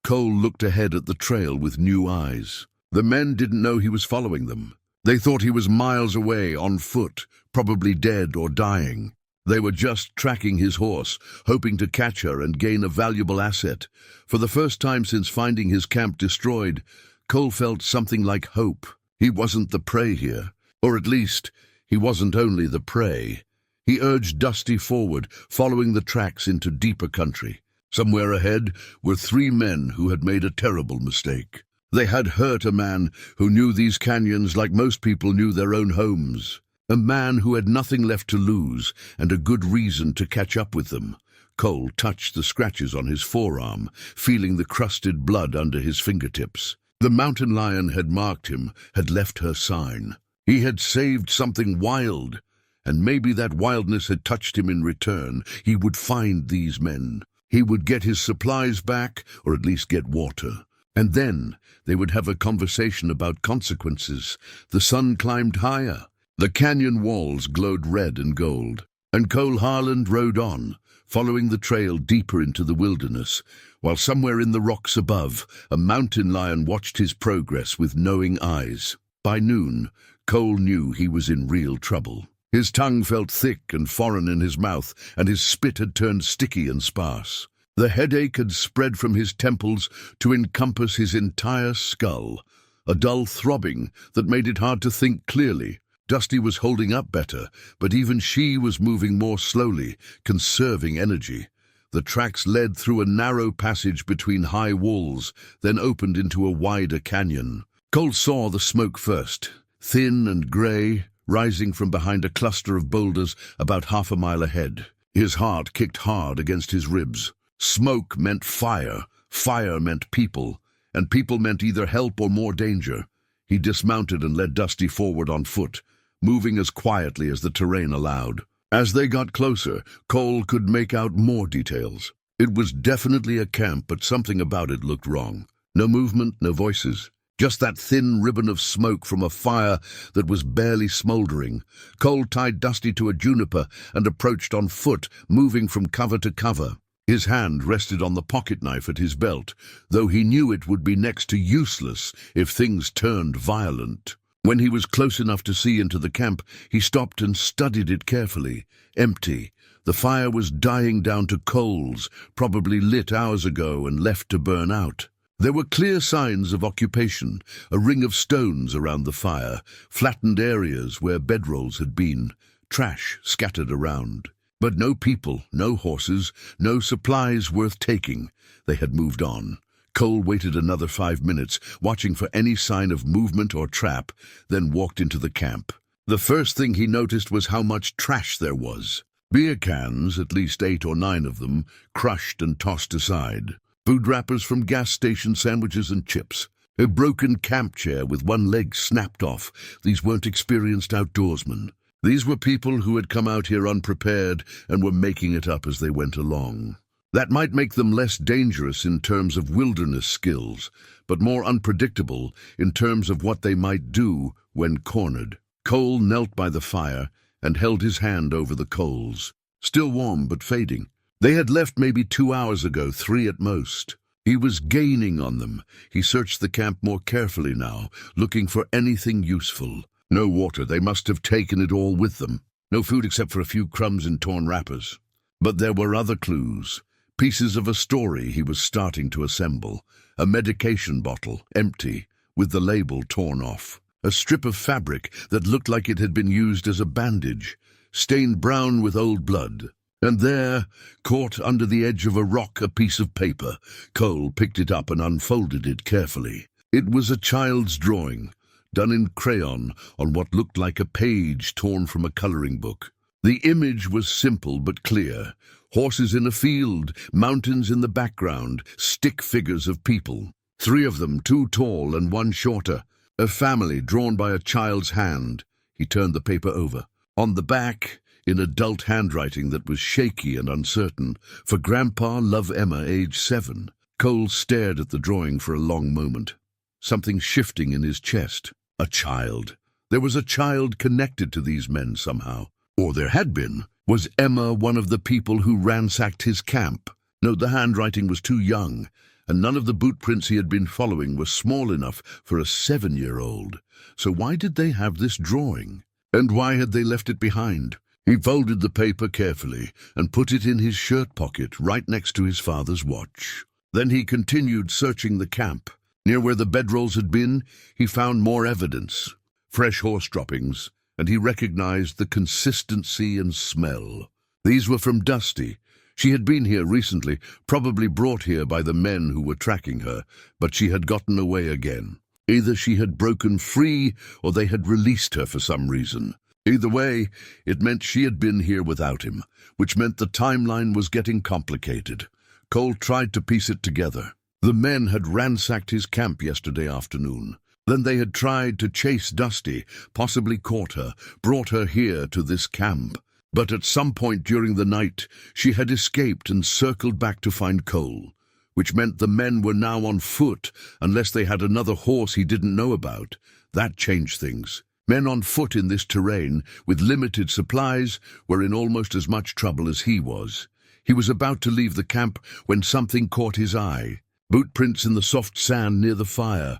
Cole looked ahead at the trail with new eyes. The men didn't know he was following them. They thought he was miles away, on foot, probably dead or dying. They were just tracking his horse, hoping to catch her and gain a valuable asset. For the first time since finding his camp destroyed, Cole felt something like hope. He wasn't the prey here, or at least, he wasn't only the prey. He urged Dusty forward, following the tracks into deeper country. Somewhere ahead were 3 men who had made a terrible mistake. They had hurt a man who knew these canyons like most people knew their own homes. A man who had nothing left to lose and a good reason to catch up with them. Cole touched the scratches on his forearm, feeling the crusted blood under his fingertips. The mountain lion had marked him, had left her sign. He had saved something wild, and maybe that wildness had touched him in return. He would find these men. He would get his supplies back, or at least get water. And then they would have a conversation about consequences. The sun climbed higher. The canyon walls glowed red and gold. And Cole Harland rode on, following the trail deeper into the wilderness, while somewhere in the rocks above, a mountain lion watched his progress with knowing eyes. By noon, Cole knew he was in real trouble. His tongue felt thick and foreign in his mouth, and his spit had turned sticky and sparse. The headache had spread from his temples to encompass his entire skull, a dull throbbing that made it hard to think clearly. Dusty was holding up better, but even she was moving more slowly, conserving energy. The tracks led through a narrow passage between high walls, then opened into a wider canyon. Cole saw the smoke first, thin and grey, rising from behind a cluster of boulders about half a mile ahead. His heart kicked hard against his ribs. Smoke meant fire, fire meant people, and people meant either help or more danger. He dismounted and led Dusty forward on foot, moving as quietly as the terrain allowed. As they got closer, Cole could make out more details. It was definitely a camp, but something about it looked wrong. No movement, no voices. Just that thin ribbon of smoke from a fire that was barely smoldering. Cole tied Dusty to a juniper and approached on foot, moving from cover to cover. His hand rested on the pocket knife at his belt, though he knew it would be next to useless if things turned violent. When he was close enough to see into the camp, he stopped and studied it carefully. Empty. The fire was dying down to coals, probably lit hours ago and left to burn out. There were clear signs of occupation, a ring of stones around the fire, flattened areas where bedrolls had been, trash scattered around. But no people, no horses, no supplies worth taking. They had moved on. Cole waited another 5 minutes, watching for any sign of movement or trap, then walked into the camp. The first thing he noticed was how much trash there was. Beer cans, at least 8 or 9 of them, crushed and tossed aside. Food wrappers from gas station sandwiches and chips. A broken camp chair with one leg snapped off. These weren't experienced outdoorsmen. These were people who had come out here unprepared and were making it up as they went along. That might make them less dangerous in terms of wilderness skills, but more unpredictable in terms of what they might do when cornered. Cole knelt by the fire and held his hand over the coals. Still warm but fading. They had left maybe 2 hours ago, 3 at most. He was gaining on them. He searched the camp more carefully now, looking for anything useful. No water, they must have taken it all with them. No food except for a few crumbs in torn wrappers. But there were other clues, pieces of a story he was starting to assemble. A medication bottle, empty, with the label torn off. A strip of fabric that looked like it had been used as a bandage, stained brown with old blood. And there, caught under the edge of a rock, a piece of paper. Cole picked it up and unfolded it carefully. It was a child's drawing, done in crayon on what looked like a page torn from a coloring book. The image was simple but clear. Horses in a field, mountains in the background, stick figures of people. 3 of them, 2 tall and 1 shorter. A family drawn by a child's hand. He turned the paper over. On the back, in adult handwriting that was shaky and uncertain, "For Grandpa, love Emma, age 7. Cole stared at the drawing for a long moment. Something shifting in his chest. A child. There was a child connected to these men somehow. Or there had been. Was Emma one of the people who ransacked his camp? No, the handwriting was too young, and none of the boot prints he had been following were small enough for a 7-year-old. So why did they have this drawing? And why had they left it behind? He folded the paper carefully and put it in his shirt pocket right next to his father's watch. Then he continued searching the camp. Near where the bedrolls had been, he found more evidence. Fresh horse droppings, and he recognized the consistency and smell. These were from Dusty. She had been here recently, probably brought here by the men who were tracking her, but she had gotten away again. Either she had broken free or they had released her for some reason. Either way, it meant she had been here without him, which meant the timeline was getting complicated. Cole tried to piece it together. The men had ransacked his camp yesterday afternoon. Then they had tried to chase Dusty, possibly caught her, brought her here to this camp. But at some point during the night, she had escaped and circled back to find Cole, which meant the men were now on foot, unless they had another horse he didn't know about. That changed things. Men on foot in this terrain, with limited supplies, were in almost as much trouble as he was. He was about to leave the camp when something caught his eye. Boot prints in the soft sand near the fire,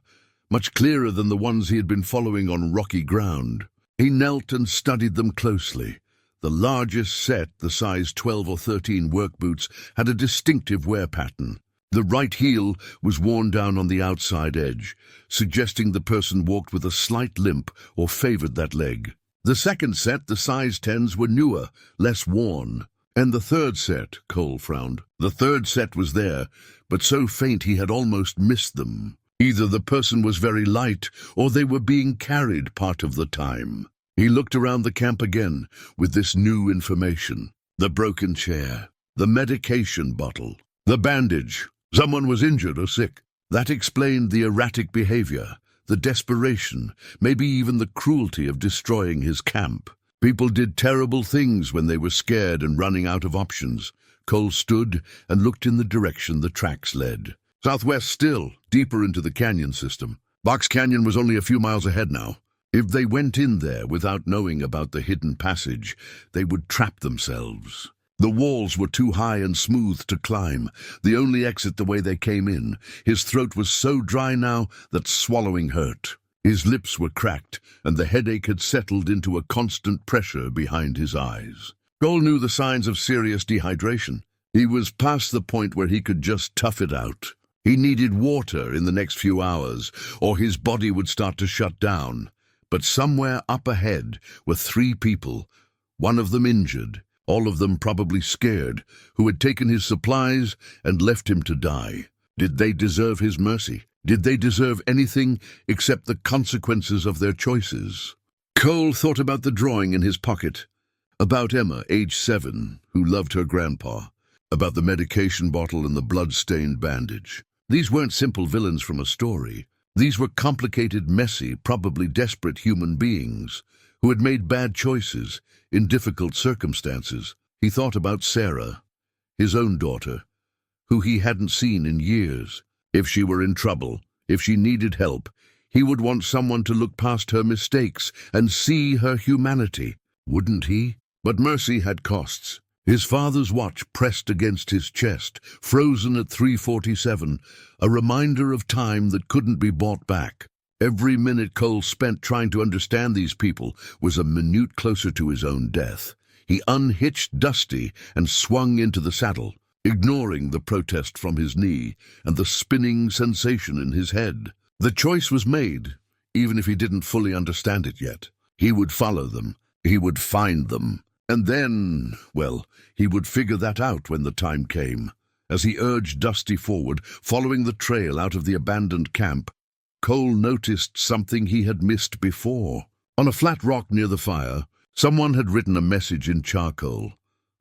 much clearer than the ones he had been following on rocky ground. He knelt and studied them closely. The largest set, the size 12 or 13 work boots, had a distinctive wear pattern. The right heel was worn down on the outside edge, suggesting the person walked with a slight limp or favored that leg. The second set, the size 10s, were newer, less worn. And the third set, Cole frowned. The third set was there, but so faint he had almost missed them. Either the person was very light, or they were being carried part of the time. He looked around the camp again, with this new information. The broken chair, the medication bottle, the bandage. Someone was injured or sick. That explained the erratic behavior, the desperation, maybe even the cruelty of destroying his camp. People did terrible things when they were scared and running out of options. Cole stood and looked in the direction the tracks led. Southwest still, deeper into the canyon system. Box Canyon was only a few miles ahead now. If they went in there without knowing about the hidden passage, they would trap themselves. The walls were too high and smooth to climb, the only exit the way they came in. His throat was so dry now that swallowing hurt. His lips were cracked, and the headache had settled into a constant pressure behind his eyes. Cole knew the signs of serious dehydration. He was past the point where he could just tough it out. He needed water in the next few hours, or his body would start to shut down. But somewhere up ahead were 3 people, one of them injured, all of them probably scared, who had taken his supplies and left him to die. Did they deserve his mercy? Did they deserve anything except the consequences of their choices? Cole thought about the drawing in his pocket, about Emma, age 7, who loved her grandpa, about the medication bottle and the blood-stained bandage. These weren't simple villains from a story. These were complicated, messy, probably desperate human beings who had made bad choices in difficult circumstances. He thought about Sarah, his own daughter, who he hadn't seen in years. If she were in trouble, if she needed help, he would want someone to look past her mistakes and see her humanity, wouldn't he? But mercy had costs. His father's watch pressed against his chest, frozen at 3:47, a reminder of time that couldn't be bought back. Every minute Cole spent trying to understand these people was a minute closer to his own death. He unhitched Dusty and swung into the saddle, ignoring the protest from his knee and the spinning sensation in his head. The choice was made, even if he didn't fully understand it yet. He would follow them. He would find them. And then, well, he would figure that out when the time came. As he urged Dusty forward, following the trail out of the abandoned camp, Cole noticed something he had missed before. On a flat rock near the fire, someone had written a message in charcoal.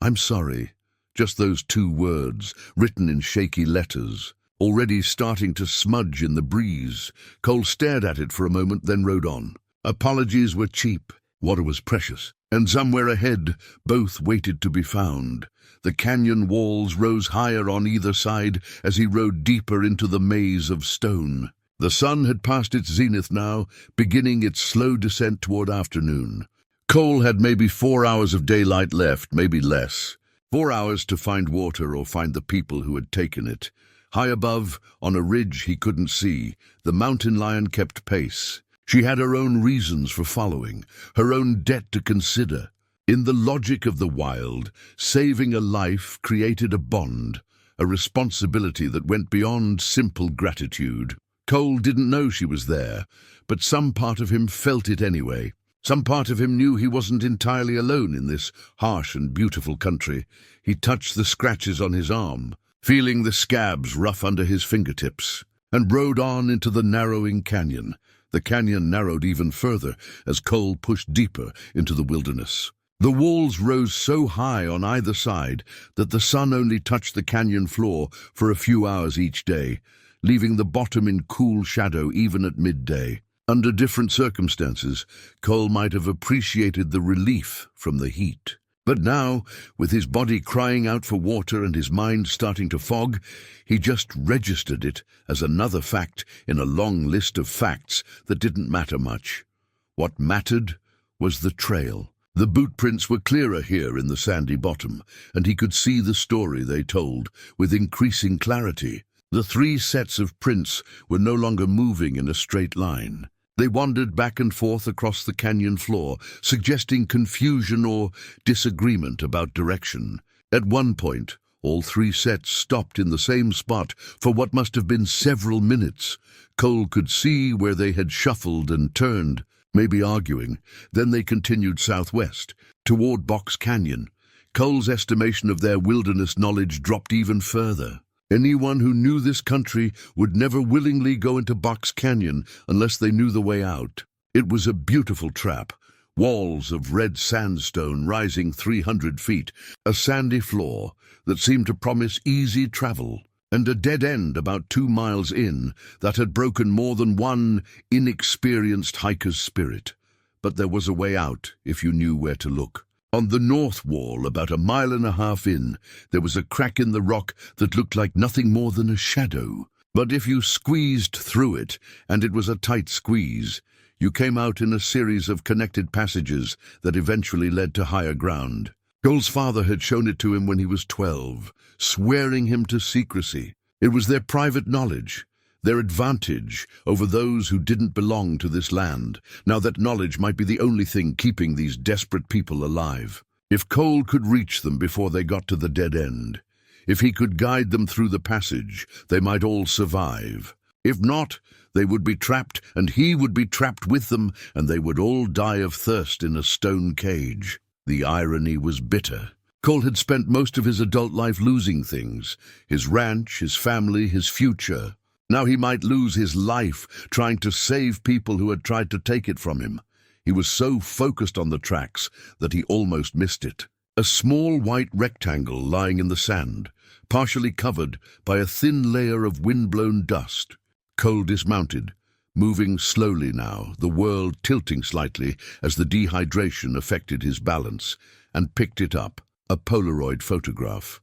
"I'm sorry." Just those 2 words, written in shaky letters, already starting to smudge in the breeze. Cole stared at it for a moment, then rode on. Apologies were cheap. Water was precious. And somewhere ahead, both waited to be found. The canyon walls rose higher on either side as he rode deeper into the maze of stone. The sun had passed its zenith now, beginning its slow descent toward afternoon. Cole had maybe 4 hours of daylight left, maybe less. 4 hours to find water or find the people who had taken it. High above, on a ridge he couldn't see, the mountain lion kept pace. She had her own reasons for following, her own debt to consider. In the logic of the wild, saving a life created a bond, a responsibility that went beyond simple gratitude. Cole didn't know she was there, but some part of him felt it anyway. Some part of him knew he wasn't entirely alone in this harsh and beautiful country. He touched the scratches on his arm, feeling the scabs rough under his fingertips, and rode on into the narrowing canyon. The canyon narrowed even further as Cole pushed deeper into the wilderness. The walls rose so high on either side that the sun only touched the canyon floor for a few hours each day, leaving the bottom in cool shadow even at midday. Under different circumstances, Cole might have appreciated the relief from the heat. But now, with his body crying out for water and his mind starting to fog, he just registered it as another fact in a long list of facts that didn't matter much. What mattered was the trail. The boot prints were clearer here in the sandy bottom, and he could see the story they told with increasing clarity. The 3 sets of prints were no longer moving in a straight line. They wandered back and forth across the canyon floor, suggesting confusion or disagreement about direction. At one point, all 3 sets stopped in the same spot for what must have been several minutes. Cole could see where they had shuffled and turned, maybe arguing. Then they continued southwest, toward Box Canyon. Cole's estimation of their wilderness knowledge dropped even further. Anyone who knew this country would never willingly go into Box Canyon unless they knew the way out. It was a beautiful trap, walls of red sandstone rising 300 feet, a sandy floor that seemed to promise easy travel, and a dead end about 2 miles in that had broken more than one inexperienced hiker's spirit. But there was a way out if you knew where to look. On the north wall, about 1.5 miles in, there was a crack in the rock that looked like nothing more than a shadow. But if you squeezed through it, and it was a tight squeeze, you came out in a series of connected passages that eventually led to higher ground. Cole's father had shown it to him when he was 12, swearing him to secrecy. It was their private knowledge, their advantage over those who didn't belong to this land. Now that knowledge might be the only thing keeping these desperate people alive. If Cole could reach them before they got to the dead end, if he could guide them through the passage, they might all survive. If not, they would be trapped, and he would be trapped with them, and they would all die of thirst in a stone cage. The irony was bitter. Cole had spent most of his adult life losing things, his ranch, his family, his future. Now he might lose his life trying to save people who had tried to take it from him. He was so focused on the tracks that he almost missed it. A small white rectangle lying in the sand, partially covered by a thin layer of wind-blown dust. Cole dismounted, moving slowly now, the world tilting slightly as the dehydration affected his balance, and picked it up, a Polaroid photograph.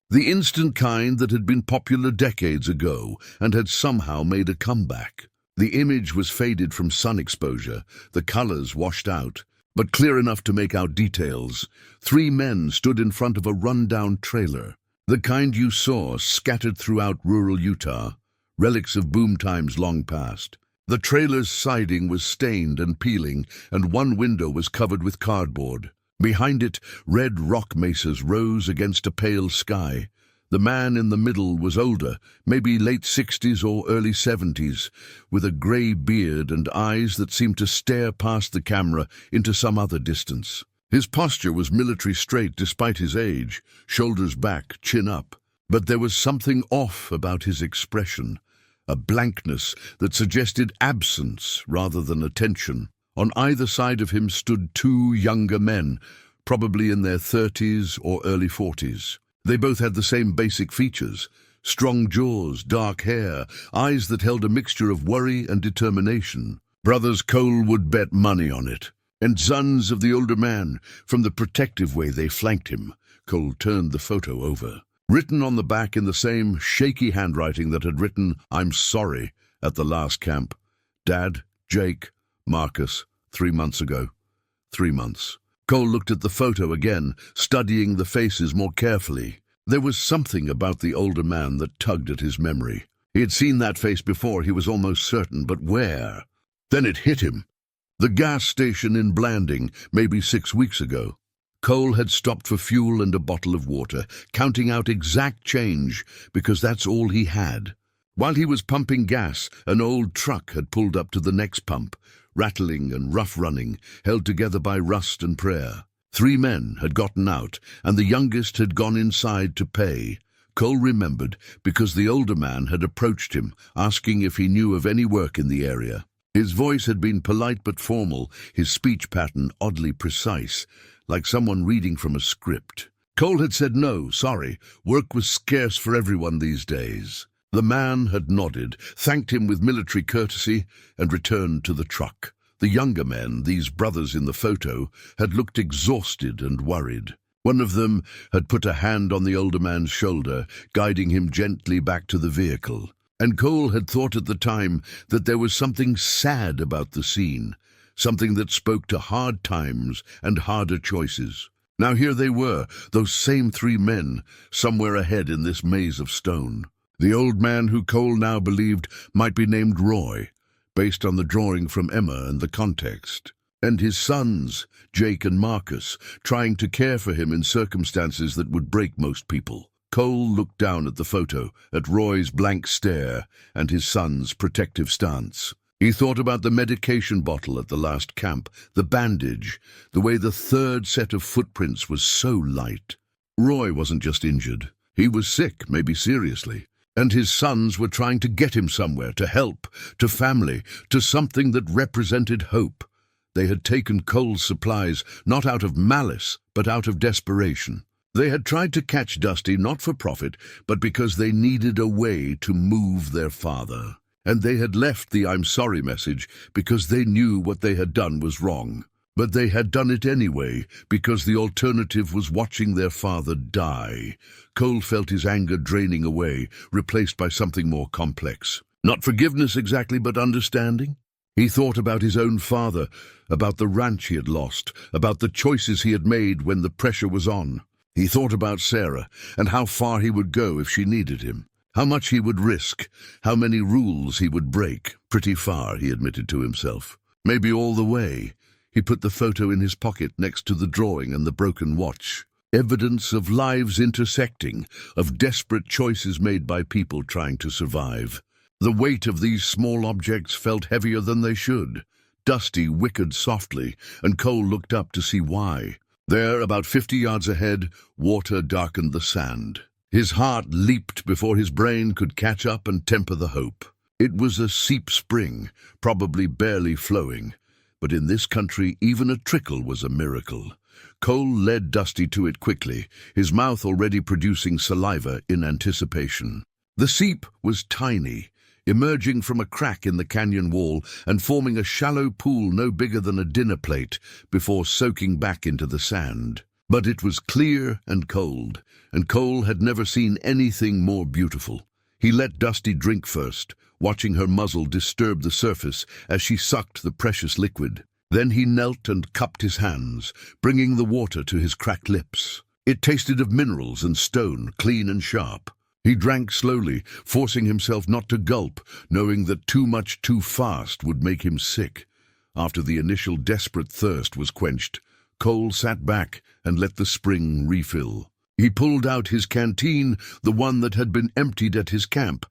The instant kind that had been popular decades ago and had somehow made a comeback. The image was faded from sun exposure, the colors washed out, but clear enough to make out details. 3 men stood in front of a run-down trailer, the kind you saw scattered throughout rural Utah, relics of boom times long past. The trailer's siding was stained and peeling, and one window was covered with cardboard. Behind it, red rock mesas rose against a pale sky. The man in the middle was older, maybe late 60s or early 70s, with a grey beard and eyes that seemed to stare past the camera into some other distance. His posture was military straight despite his age, shoulders back, chin up. But there was something off about his expression, a blankness that suggested absence rather than attention. On either side of him stood two younger men, probably in their 30s or early 40s. They both had the same basic features: strong jaws, dark hair, eyes that held a mixture of worry and determination. Brothers Cole would bet money on it. And sons of the older man, from the protective way they flanked him. Cole turned the photo over. Written on the back in the same shaky handwriting that had written, "I'm sorry," at the last camp. Dad, Jake, Marcus, 3 months ago. 3 months. Cole looked at the photo again, studying the faces more carefully. There was something about the older man that tugged at his memory. He had seen that face before, he was almost certain, but where? Then it hit him. The gas station in Blanding, maybe 6 weeks ago. Cole had stopped for fuel and a bottle of water, counting out exact change, because that's all he had. While he was pumping gas, an old truck had pulled up to the next pump, rattling and rough-running, held together by rust and prayer. 3 men had gotten out, and the youngest had gone inside to pay. Cole remembered because the older man had approached him, asking if he knew of any work in the area. His voice had been polite but formal, his speech pattern oddly precise, like someone reading from a script. Cole had said no, sorry, work was scarce for everyone these days. The man had nodded, thanked him with military courtesy, and returned to the truck. The younger men, these brothers in the photo, had looked exhausted and worried. One of them had put a hand on the older man's shoulder, guiding him gently back to the vehicle. And Cole had thought at the time that there was something sad about the scene, something that spoke to hard times and harder choices. Now here they were, those same 3 men, somewhere ahead in this maze of stone. The old man who Cole now believed might be named Roy, based on the drawing from Emma and the context. And his sons, Jake and Marcus, trying to care for him in circumstances that would break most people. Cole looked down at the photo, at Roy's blank stare and his son's protective stance. He thought about the medication bottle at the last camp, the bandage, the way the 3rd set of footprints was so light. Roy wasn't just injured. He was sick, maybe seriously. And his sons were trying to get him somewhere, to help, to family, to something that represented hope. They had taken Cole's supplies, not out of malice, but out of desperation. They had tried to catch Dusty not for profit, but because they needed a way to move their father. And they had left the "I'm sorry" message because they knew what they had done was wrong. But they had done it anyway, because the alternative was watching their father die. Cole felt his anger draining away, replaced by something more complex. Not forgiveness exactly, but understanding. He thought about his own father, about the ranch he had lost, about the choices he had made when the pressure was on. He thought about Sarah, and how far he would go if she needed him. How much he would risk, how many rules he would break. Pretty far, he admitted to himself. Maybe all the way. He put the photo in his pocket next to the drawing and the broken watch. Evidence of lives intersecting, of desperate choices made by people trying to survive. The weight of these small objects felt heavier than they should. Dusty whickered softly, and Cole looked up to see why. There, about 50 yards ahead, water darkened the sand. His heart leaped before his brain could catch up and temper the hope. It was a seep spring, probably barely flowing. But in this country, even a trickle was a miracle. Cole led Dusty to it quickly, his mouth already producing saliva in anticipation. The seep was tiny, emerging from a crack in the canyon wall and forming a shallow pool no bigger than a dinner plate before soaking back into the sand. But it was clear and cold, and Cole had never seen anything more beautiful. He let Dusty drink first, watching her muzzle disturb the surface as she sucked the precious liquid. Then he knelt and cupped his hands, bringing the water to his cracked lips. It tasted of minerals and stone, clean and sharp. He drank slowly, forcing himself not to gulp, knowing that too much too fast would make him sick. After the initial desperate thirst was quenched, Cole Cole sat back and let the spring refill. He pulled out his canteen, the one that had been emptied at his camp,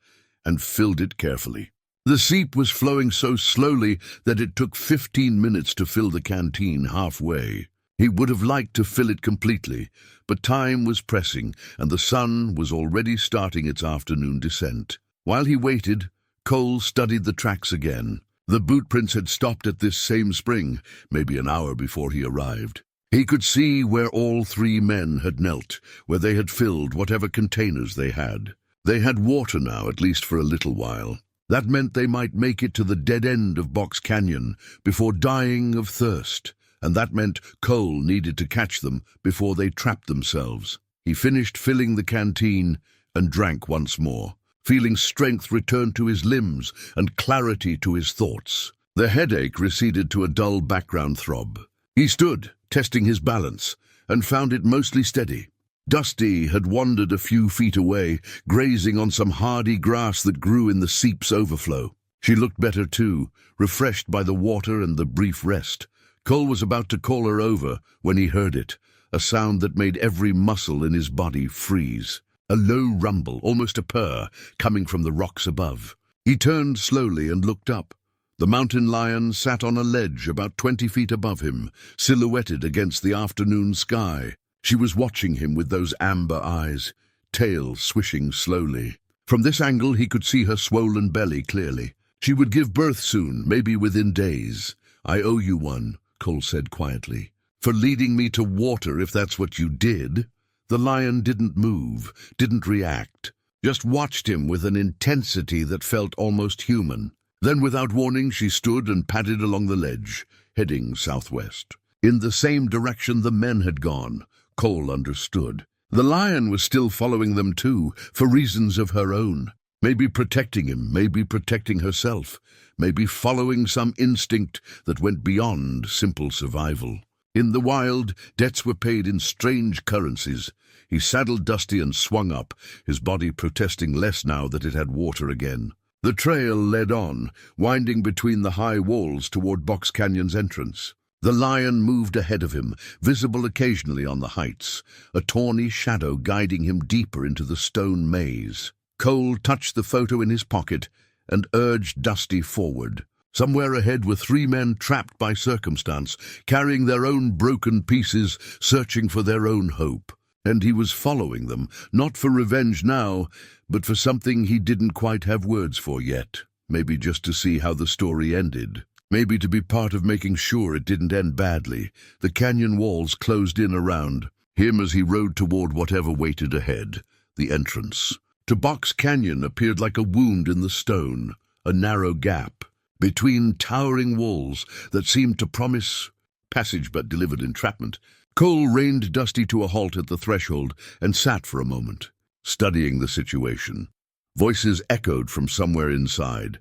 and filled it carefully. The seep was flowing so slowly that it took 15 minutes to fill the canteen halfway. He would have liked to fill it completely, but time was pressing, and the sun was already starting its afternoon descent. While he waited, Cole studied the tracks again. The boot prints had stopped at this same spring, maybe an hour before he arrived. He could see where all three men had knelt, where they had filled whatever containers they had. They had water now, at least for a little while. That meant they might make it to the dead end of Box Canyon before dying of thirst, and that meant Cole needed to catch them before they trapped themselves. He finished filling the canteen and drank once more, feeling strength return to his limbs and clarity to his thoughts. The headache receded to a dull background throb. He stood, testing his balance, and found it mostly steady. Dusty had wandered a few feet away, grazing on some hardy grass that grew in the seep's overflow. She looked better too, refreshed by the water and the brief rest. Cole was about to call her over when he heard it, a sound that made every muscle in his body freeze. A low rumble, almost a purr, coming from the rocks above. He turned slowly and looked up. The mountain lion sat on a ledge about 20 feet above him, silhouetted against the afternoon sky. She was watching him with those amber eyes, tail swishing slowly. From this angle he could see her swollen belly clearly. She would give birth soon, maybe within days. "I owe you one," Cole said quietly, "for leading me to water if that's what you did." The lion didn't move, didn't react, just watched him with an intensity that felt almost human. Then without warning she stood and padded along the ledge, heading southwest. In the same direction the men had gone. Cole understood. The lion was still following them too, for reasons of her own. Maybe protecting him, maybe protecting herself, maybe following some instinct that went beyond simple survival. In the wild, debts were paid in strange currencies. He saddled Dusty and swung up, his body protesting less now that it had water again. The trail led on, winding between the high walls toward Box Canyon's entrance. The lion moved ahead of him, visible occasionally on the heights, a tawny shadow guiding him deeper into the stone maze. Cole touched the photo in his pocket and urged Dusty forward. Somewhere ahead were three men trapped by circumstance, carrying their own broken pieces, searching for their own hope. And he was following them, not for revenge now, but for something he didn't quite have words for yet. Maybe just to see how the story ended. Maybe to be part of making sure it didn't end badly. The canyon walls closed in around him as he rode toward whatever waited ahead, the entrance. To Box Canyon appeared like a wound in the stone, a narrow gap between towering walls that seemed to promise passage but delivered entrapment. Cole reined Dusty to a halt at the threshold and sat for a moment, studying the situation. Voices echoed from somewhere inside,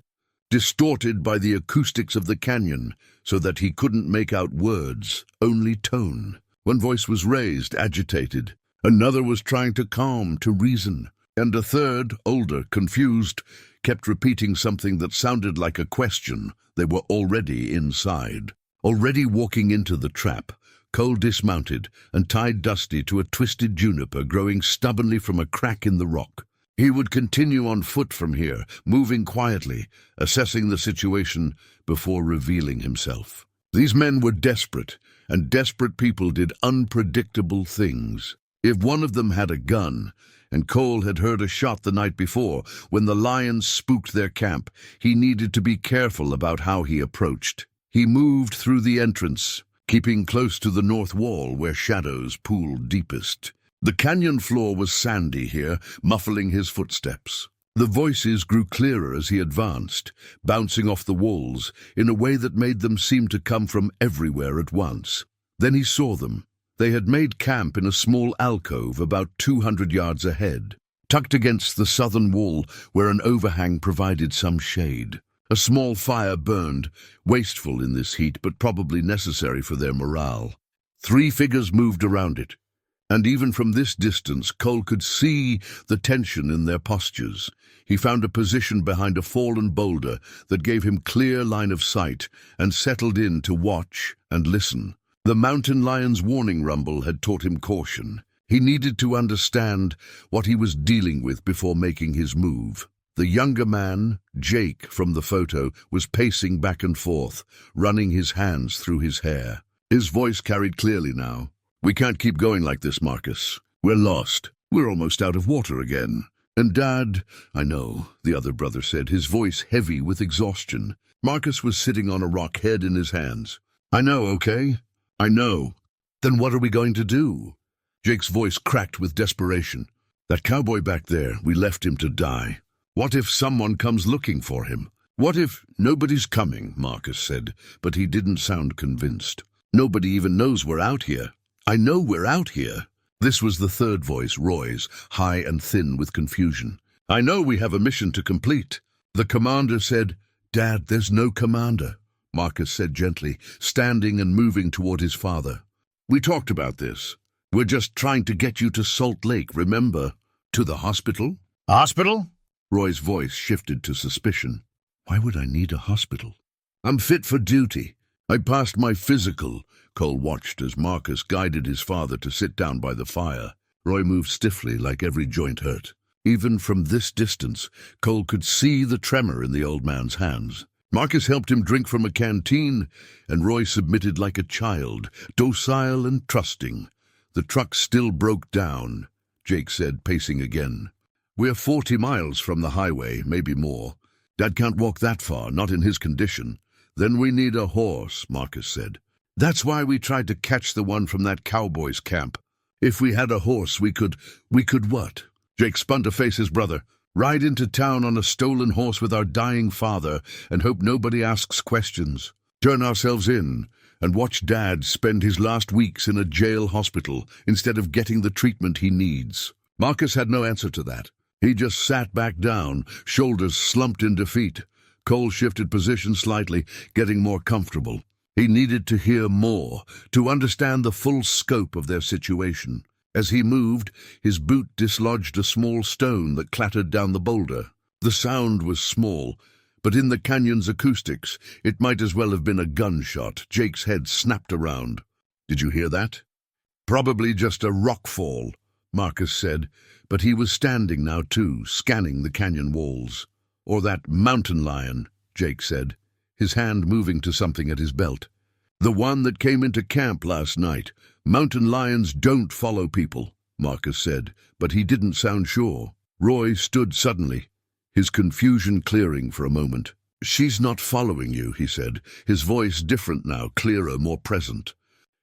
distorted by the acoustics of the canyon so that he couldn't make out words, only tone. One voice was raised, agitated. Another was trying to calm, to reason. And a third, older, confused, kept repeating something that sounded like a question. They were already inside. Already walking into the trap, Cole dismounted and tied Dusty to a twisted juniper growing stubbornly from a crack in the rock. He would continue on foot from here, moving quietly, assessing the situation before revealing himself. These men were desperate, and desperate people did unpredictable things. If one of them had a gun, and Cole had heard a shot the night before when the lions spooked their camp, he needed to be careful about how he approached. He moved through the entrance, keeping close to the north wall where shadows pooled deepest. The canyon floor was sandy here, muffling his footsteps. The voices grew clearer as he advanced, bouncing off the walls in a way that made them seem to come from everywhere at once. Then he saw them. They had made camp in a small alcove about 200 yards ahead, tucked against the southern wall where an overhang provided some shade. A small fire burned, wasteful in this heat but probably necessary for their morale. 3 figures moved around it, and even from this distance Cole could see the tension in their postures. He found a position behind a fallen boulder that gave him clear line of sight and settled in to watch and listen. The mountain lion's warning rumble had taught him caution. He needed to understand what he was dealing with before making his move. The younger man, Jake, from the photo, was pacing back and forth, running his hands through his hair. His voice carried clearly now. "We can't keep going like this, Marcus. We're lost. We're almost out of water again. And Dad—" "I know," the other brother said, his voice heavy with exhaustion. Marcus was sitting on a rock, head in his hands. "I know, okay? I know. Then what are we going to do?" Jake's voice cracked with desperation. "That cowboy back there, we left him to die. What if someone comes looking for him? What if—" "Nobody's coming," Marcus said, but he didn't sound convinced. "Nobody even knows we're out here." "I know we're out here." This was the third voice, Roy's, high and thin with confusion. "I know we have a mission to complete." The commander said, "Dad, there's no commander," Marcus said gently, standing and moving toward his father. "We talked about this. We're just trying to get you to Salt Lake, remember? To the hospital?" "Hospital?" Roy's voice shifted to suspicion. "Why would I need a hospital? I'm fit for duty. I passed my physical." Cole watched as Marcus guided his father to sit down by the fire. Roy moved stiffly, like every joint hurt. Even from this distance, Cole could see the tremor in the old man's hands. Marcus helped him drink from a canteen, and Roy submitted like a child, docile and trusting. The truck still broke down, Jake said, pacing again. "We're 40 miles from the highway, maybe more. Dad can't walk that far, not in his condition." "Then we need a horse," Marcus said. "That's why we tried to catch the one from that cowboy's camp. If we had a horse, we could what?" Jake spun to face his brother. "Ride into town on a stolen horse with our dying father and hope nobody asks questions. Turn ourselves in and watch Dad spend his last weeks in a jail hospital instead of getting the treatment he needs." Marcus had no answer to that. He just sat back down, shoulders slumped in defeat. Cole shifted position slightly, getting more comfortable. He needed to hear more, to understand the full scope of their situation. As he moved, his boot dislodged a small stone that clattered down the boulder. The sound was small, but in the canyon's acoustics, it might as well have been a gunshot. Jake's head snapped around. "Did you hear that?" "Probably just a rock fall," Marcus said, but he was standing now too, scanning the canyon walls. "Or that mountain lion," Jake said, his hand moving to something at his belt. "The one that came into camp last night. Mountain lions don't follow people," Marcus said, but he didn't sound sure. Roy stood suddenly, his confusion clearing for a moment. "She's not following you," he said, his voice different now, clearer, more present.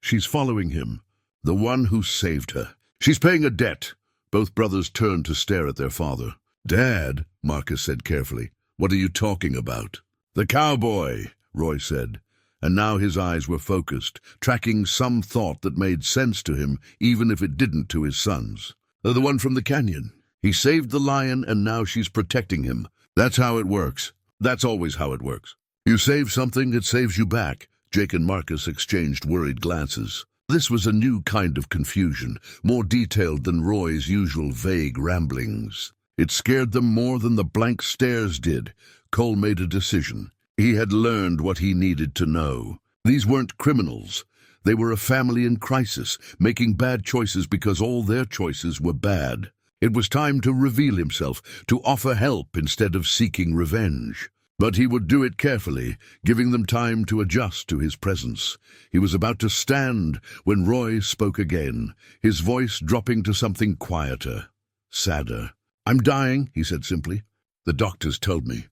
"She's following him, the one who saved her. She's paying a debt." Both brothers turned to stare at their father. "Dad," Marcus said carefully, "what are you talking about?" "The cowboy," Roy said, and now his eyes were focused, tracking some thought that made sense to him, even if it didn't to his sons. "The one from the canyon. He saved the lion, and now she's protecting him. That's how it works. That's always how it works. You save something, it saves you back." Jake and Marcus exchanged worried glances. This was a new kind of confusion, more detailed than Roy's usual vague ramblings. It scared them more than the blank stares did. Cole made a decision. He had learned what he needed to know. These weren't criminals. They were a family in crisis, making bad choices because all their choices were bad. It was time to reveal himself, to offer help instead of seeking revenge. But he would do it carefully, giving them time to adjust to his presence. He was about to stand when Roy spoke again, his voice dropping to something quieter, sadder. "I'm dying," he said simply. "The doctors told me.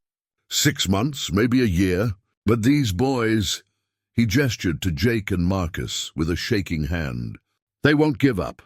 6 months, maybe a year. But these boys—" He gestured to Jake and Marcus with a shaking hand. "They won't give up.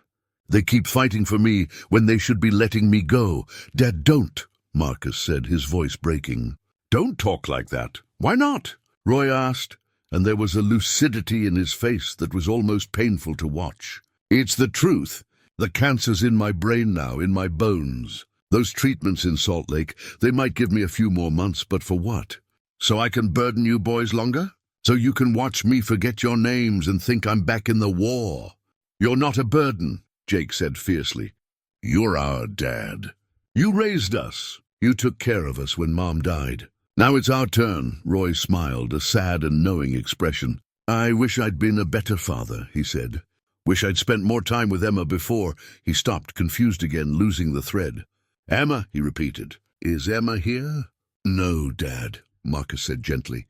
They keep fighting for me when they should be letting me go." "Dad, don't," Marcus said, his voice breaking. "Don't talk like that. Why not?" Roy asked, and there was a lucidity in his face that was almost painful to watch. "It's the truth. The cancer's in my brain now, in my bones. Those treatments in Salt Lake, they might give me a few more months, but for what? So I can burden you boys longer? So you can watch me forget your names and think I'm back in the war? You're not a burden," Jake said fiercely. "You're our dad. You raised us. You took care of us when Mom died. Now it's our turn." Roy smiled, a sad and knowing expression. "I wish I'd been a better father," he said. "Wish I'd spent more time with Emma before." He stopped, confused again, losing the thread. "Emma," he repeated. "Is Emma here?" "No, Dad," Marcus said gently.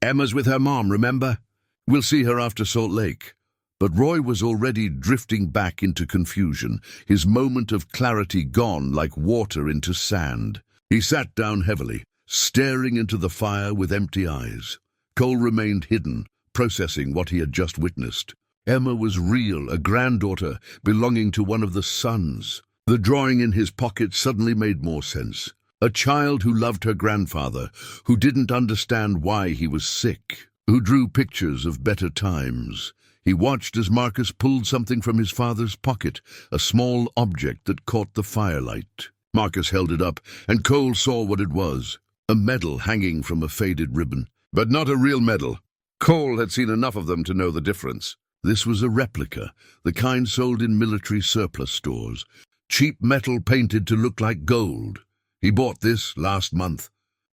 "Emma's with her mom, remember? We'll see her after Salt Lake." But Roy was already drifting back into confusion, his moment of clarity gone like water into sand. He sat down heavily, staring into the fire with empty eyes. Cole remained hidden, processing what he had just witnessed. Emma was real, a granddaughter belonging to one of the sons. The drawing in his pocket suddenly made more sense. A child who loved her grandfather, who didn't understand why he was sick, who drew pictures of better times. He watched as Marcus pulled something from his father's pocket, a small object that caught the firelight. Marcus held it up, and Cole saw what it was. A medal hanging from a faded ribbon. But not a real medal. Cole had seen enough of them to know the difference. This was a replica, the kind sold in military surplus stores. Cheap metal painted to look like gold. "He bought this last month,"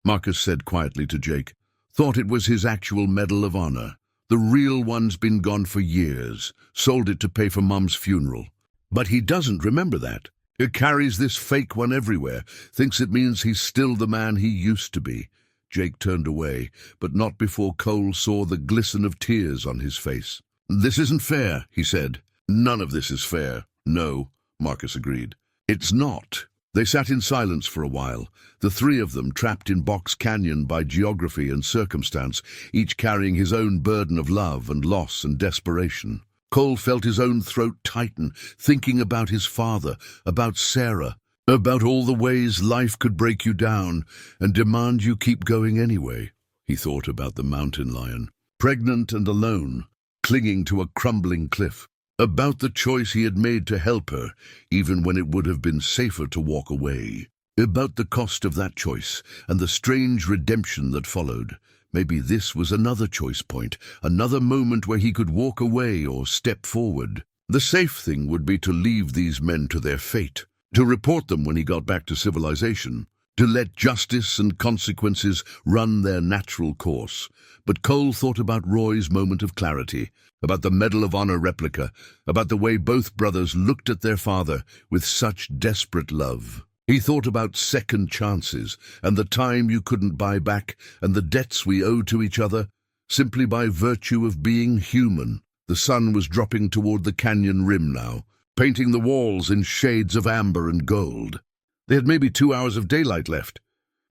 Marcus said quietly to Jake. "Thought it was his actual Medal of Honor. The real one's been gone for years. Sold it to pay for Mom's funeral. But he doesn't remember that. He carries this fake one everywhere, thinks it means he's still the man he used to be." Jake turned away, but not before Cole saw the glisten of tears on his face. "This isn't fair," he said. "None of this is fair." "No," Marcus agreed. "It's not." They sat in silence for a while, the three of them trapped in Box Canyon by geography and circumstance, each carrying his own burden of love and loss and desperation. Cole felt his own throat tighten, thinking about his father, about Sarah, about all the ways life could break you down and demand you keep going anyway. He thought about the mountain lion, pregnant and alone, clinging to a crumbling cliff, about the choice he had made to help her, even when it would have been safer to walk away, about the cost of that choice and the strange redemption that followed. Maybe this was another choice point, another moment where he could walk away or step forward. The safe thing would be to leave these men to their fate, to report them when he got back to civilization, to let justice and consequences run their natural course. But Cole thought about Roy's moment of clarity, about the Medal of Honor replica, about the way both brothers looked at their father with such desperate love. He thought about second chances, and the time you couldn't buy back, and the debts we owe to each other, simply by virtue of being human. The sun was dropping toward the canyon rim now, painting the walls in shades of amber and gold. They had maybe 2 hours of daylight left.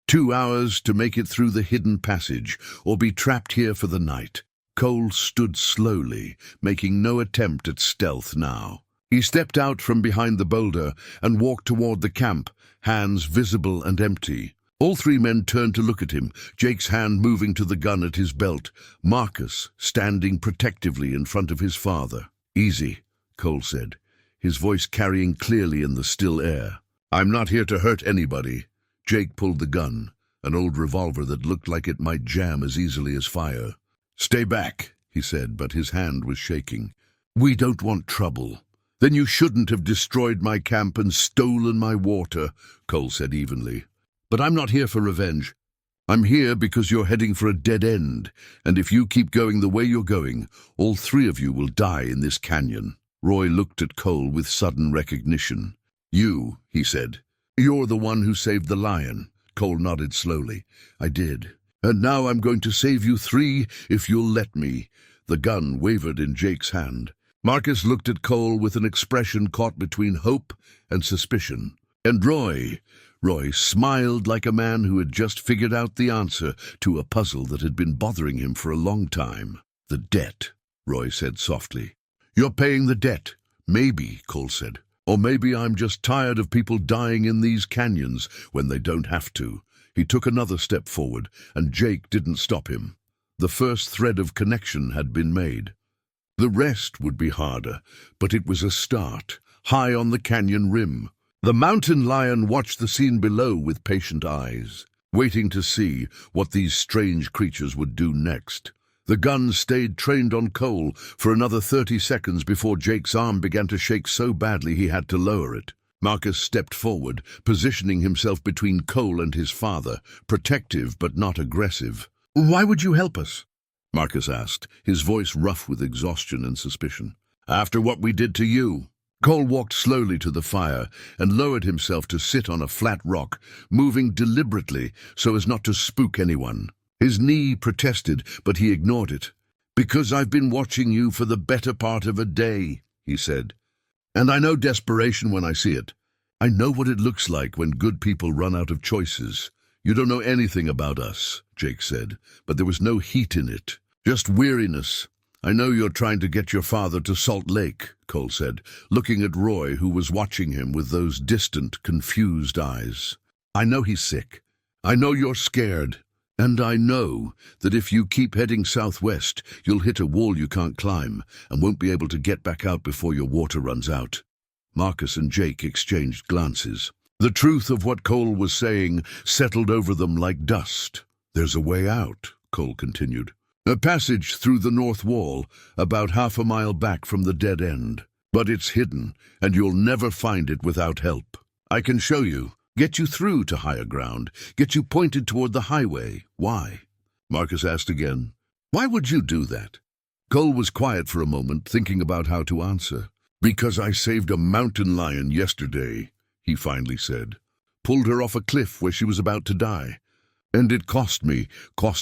2 hours to make it through the hidden passage, or be trapped here for the night. Cole stood slowly, making no attempt at stealth now. He stepped out from behind the boulder and walked toward the camp, hands visible and empty. All three men turned to look at him, Jake's hand moving to the gun at his belt, Marcus standing protectively in front of his father. "Easy," Cole said, his voice carrying clearly in the still air. "I'm not here to hurt anybody." Jake pulled the gun, an old revolver that looked like it might jam as easily as fire. "Stay back," he said, but his hand was shaking. "We don't want trouble." "Then you shouldn't have destroyed my camp and stolen my water," Cole said evenly. "But I'm not here for revenge. I'm here because you're heading for a dead end, and if you keep going the way you're going, all three of you will die in this canyon." Roy looked at Cole with sudden recognition. "You," he said. "You're the one who saved the lion." Cole nodded slowly. "I did. And now I'm going to save you three if you'll let me." The gun wavered in Jake's hand. Marcus looked at Cole with an expression caught between hope and suspicion. And Roy smiled like a man who had just figured out the answer to a puzzle that had been bothering him for a long time. "The debt," Roy said softly. "You're paying the debt." "Maybe," Cole said. "Or maybe I'm just tired of people dying in these canyons when they don't have to." He took another step forward, and Jake didn't stop him. The first thread of connection had been made. The rest would be harder, but it was a start, high on the canyon rim. The mountain lion watched the scene below with patient eyes, waiting to see what these strange creatures would do next. The gun stayed trained on Cole for another 30 seconds before Jake's arm began to shake so badly he had to lower it. Marcus stepped forward, positioning himself between Cole and his father, protective but not aggressive. "Why would you help us?" Marcus asked, his voice rough with exhaustion and suspicion. After what we did to you. Cole walked slowly to the fire and lowered himself to sit on a flat rock, moving deliberately so as not to spook anyone. His knee protested, but he ignored it. Because I've been watching you for the better part of a day, he said. And I know desperation when I see it. I know what it looks like when good people run out of choices. You don't know anything about us, Jake said, but there was no heat in it, just weariness. I know you're trying to get your father to Salt Lake, Cole said, looking at Roy, who was watching him with those distant, confused eyes. I know he's sick. I know you're scared. And I know that if you keep heading southwest, you'll hit a wall you can't climb and won't be able to get back out before your water runs out. Marcus and Jake exchanged glances. The truth of what Cole was saying settled over them like dust. There's a way out, Cole continued. A passage through the north wall, about half a mile back from the dead end. But it's hidden, and you'll never find it without help. I can show you. Get you through to higher ground. Get you pointed toward the highway. Why? Marcus asked again. Why would you do that? Cole was quiet for a moment, thinking about how to answer. Because I saved a mountain lion yesterday, he finally said. Pulled her off a cliff where she was about to die. And it cost me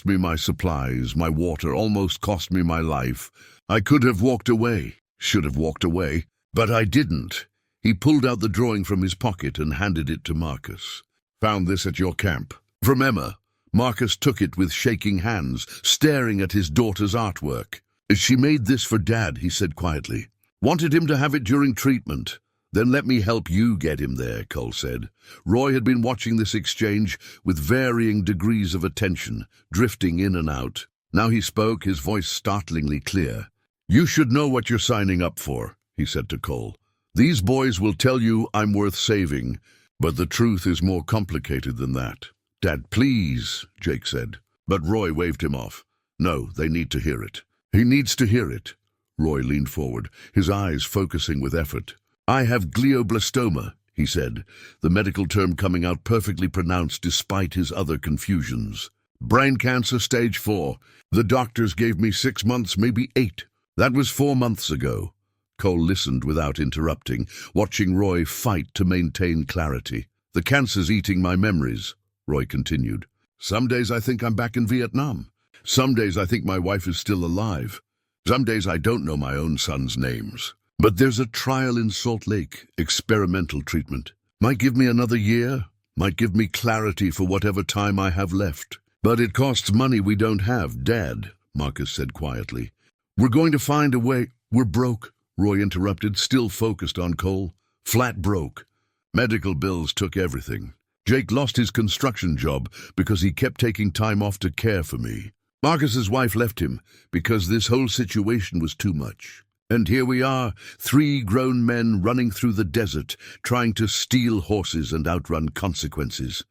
my supplies, my water, almost cost me my life. I could have walked away, should have walked away, but I didn't. He pulled out the drawing from his pocket and handed it to Marcus. Found this at your camp. From Emma. Marcus took it with shaking hands, staring at his daughter's artwork. She made this for Dad, he said quietly. Wanted him to have it during treatment. Then let me help you get him there, Cole said. Roy had been watching this exchange with varying degrees of attention, drifting in and out. Now he spoke, his voice startlingly clear. You should know what you're signing up for, he said to Cole. These boys will tell you I'm worth saving, but the truth is more complicated than that. Dad, please, Jake said. But Roy waved him off. No, they need to hear it. He needs to hear it. Roy leaned forward, his eyes focusing with effort. I have glioblastoma, he said, the medical term coming out perfectly pronounced despite his other confusions. Brain cancer stage 4. The doctors gave me 6 months, maybe 8. That was 4 months ago. Cole listened without interrupting, watching Roy fight to maintain clarity. The cancer's eating my memories, Roy continued. Some days I think I'm back in Vietnam. Some days I think my wife is still alive. Some days I don't know my own son's names. But there's a trial in Salt Lake, experimental treatment. Might give me another year, might give me clarity for whatever time I have left. But it costs money we don't have, Dad, Marcus said quietly. We're going to find a way. We're broke, Roy interrupted, still focused on Cole. Flat broke. Medical bills took everything. Jake lost his construction job because he kept taking time off to care for me. Marcus's wife left him because this whole situation was too much. And here we are, 3 grown men running through the desert, trying to steal horses and outrun consequences.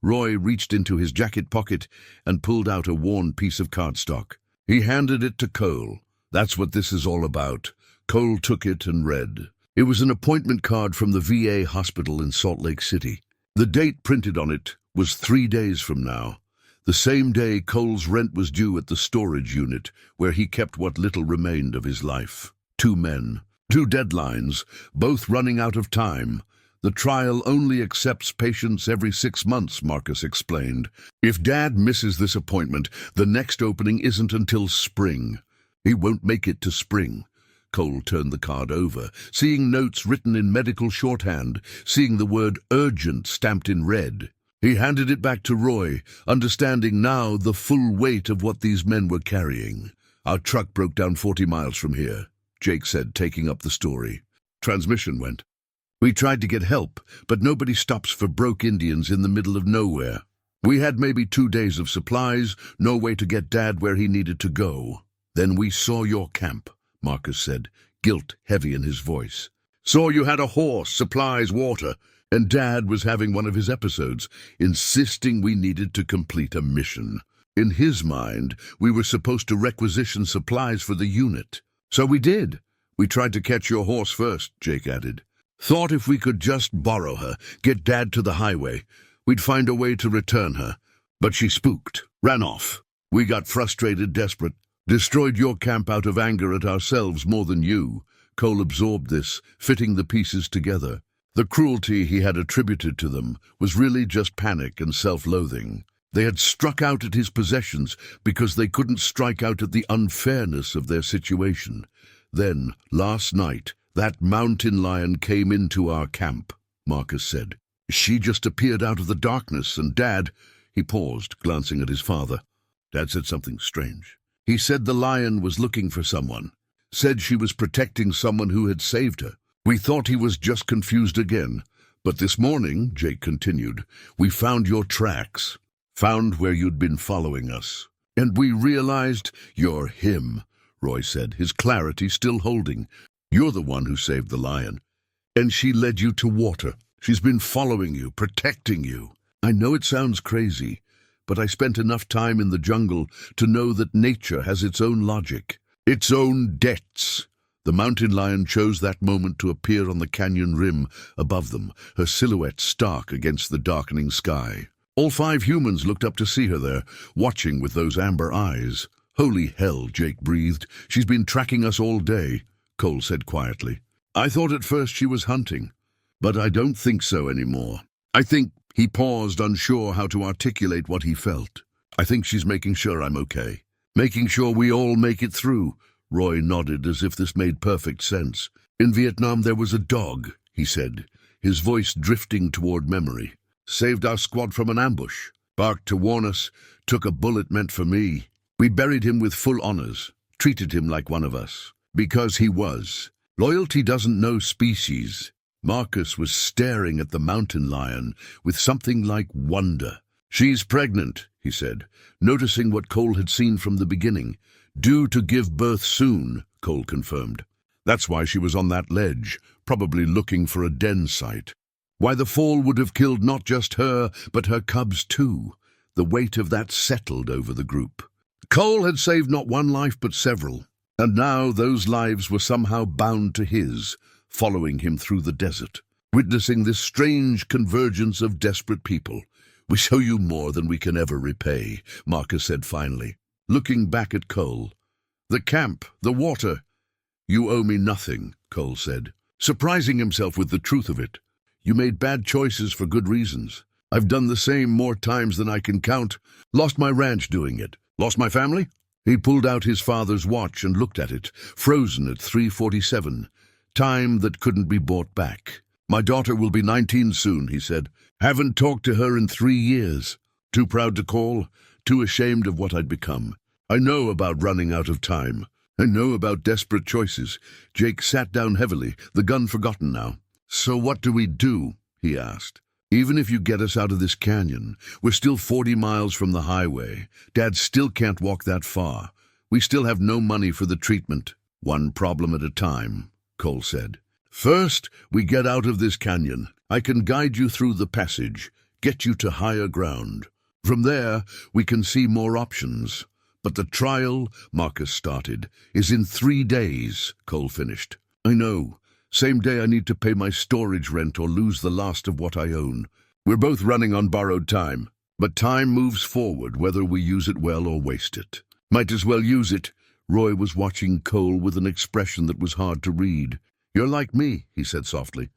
Roy reached into his jacket pocket and pulled out a worn piece of cardstock. He handed it to Cole. That's what this is all about. Cole took it and read. It was an appointment card from the VA hospital in Salt Lake City. The date printed on it was 3 days from now. The same day Cole's rent was due at the storage unit, where he kept what little remained of his life. 2 men, 2 deadlines, both running out of time. The trial only accepts patients every 6 months, Marcus explained. If Dad misses this appointment, the next opening isn't until spring. He won't make it to spring. Cole turned the card over, seeing notes written in medical shorthand, seeing the word urgent stamped in red. He handed it back to Roy, understanding now the full weight of what these men were carrying. Our truck broke down 40 miles from here, Jake said, taking up the story. Transmission went. We tried to get help, but nobody stops for broke Indians in the middle of nowhere. We had maybe 2 days of supplies, no way to get Dad where he needed to go. Then we saw your camp, Marcus said, guilt heavy in his voice. Saw you had a horse, supplies, water. And Dad was having one of his episodes, insisting we needed to complete a mission. In his mind, we were supposed to requisition supplies for the unit. So we did. We tried to catch your horse first, Jake added. Thought if we could just borrow her, get Dad to the highway, we'd find a way to return her. But she spooked, ran off. We got frustrated, desperate. Destroyed your camp out of anger at ourselves more than you. Cole absorbed this, fitting the pieces together. The cruelty he had attributed to them was really just panic and self-loathing. They had struck out at his possessions because they couldn't strike out at the unfairness of their situation. Then, last night, that mountain lion came into our camp, Marcus said. She just appeared out of the darkness, and Dad— He paused, glancing at his father. Dad said something strange. He said the lion was looking for someone. Said she was protecting someone who had saved her. We thought he was just confused again. But this morning, Jake continued, we found your tracks. Found where you'd been following us. And we realized you're him, Roy said, his clarity still holding. You're the one who saved the lion. And she led you to water. She's been following you, protecting you. I know it sounds crazy, but I spent enough time in the jungle to know that nature has its own logic, its own debts. The mountain lion chose that moment to appear on the canyon rim above them, her silhouette stark against the darkening sky. All 5 humans looked up to see her there, watching with those amber eyes. Holy hell, Jake breathed. She's been tracking us all day, Cole said quietly. I thought at first she was hunting, but I don't think so anymore. I think— He paused, unsure how to articulate what he felt. I think she's making sure I'm okay. Making sure we all make it through. Roy nodded as if this made perfect sense. In Vietnam there was a dog, he said, his voice drifting toward memory. Saved our squad from an ambush. Barked to warn us. Took a bullet meant for me. We buried him with full honors. Treated him like one of us. Because he was. Loyalty doesn't know species. Marcus was staring at the mountain lion with something like wonder. She's pregnant, he said, noticing what Cole had seen from the beginning. Due to give birth soon, Cole confirmed. That's why she was on that ledge, probably looking for a den site. Why the fall would have killed not just her, but her cubs too. The weight of that settled over the group. Cole had saved not one life but several, and now those lives were somehow bound to his, following him through the desert, witnessing this strange convergence of desperate people. We show you more than we can ever repay, Marcus said finally, looking back at Cole. The camp, the water. You owe me nothing, Cole said, surprising himself with the truth of it. You made bad choices for good reasons. I've done the same more times than I can count. Lost my ranch doing it. Lost my family? He pulled out his father's watch and looked at it, frozen at 3:47. Time that couldn't be bought back. My daughter will be 19 soon, he said. Haven't talked to her in 3 years. Too proud to call, too ashamed of what I'd become. I know about running out of time. I know about desperate choices. Jake sat down heavily, the gun forgotten now. So what do we do? He asked. Even if you get us out of this canyon, we're still 40 miles from the highway. Dad still can't walk that far. We still have no money for the treatment. One problem at a time, Cole said. First, we get out of this canyon. I can guide you through the passage, get you to higher ground. From there, we can see more options. But the trial, Marcus started, is in 3 days, Cole finished. I know. Same day I need to pay my storage rent or lose the last of what I own. We're both running on borrowed time. But time moves forward whether we use it well or waste it. Might as well use it. Roy was watching Cole with an expression that was hard to read. You're like me, he said softly.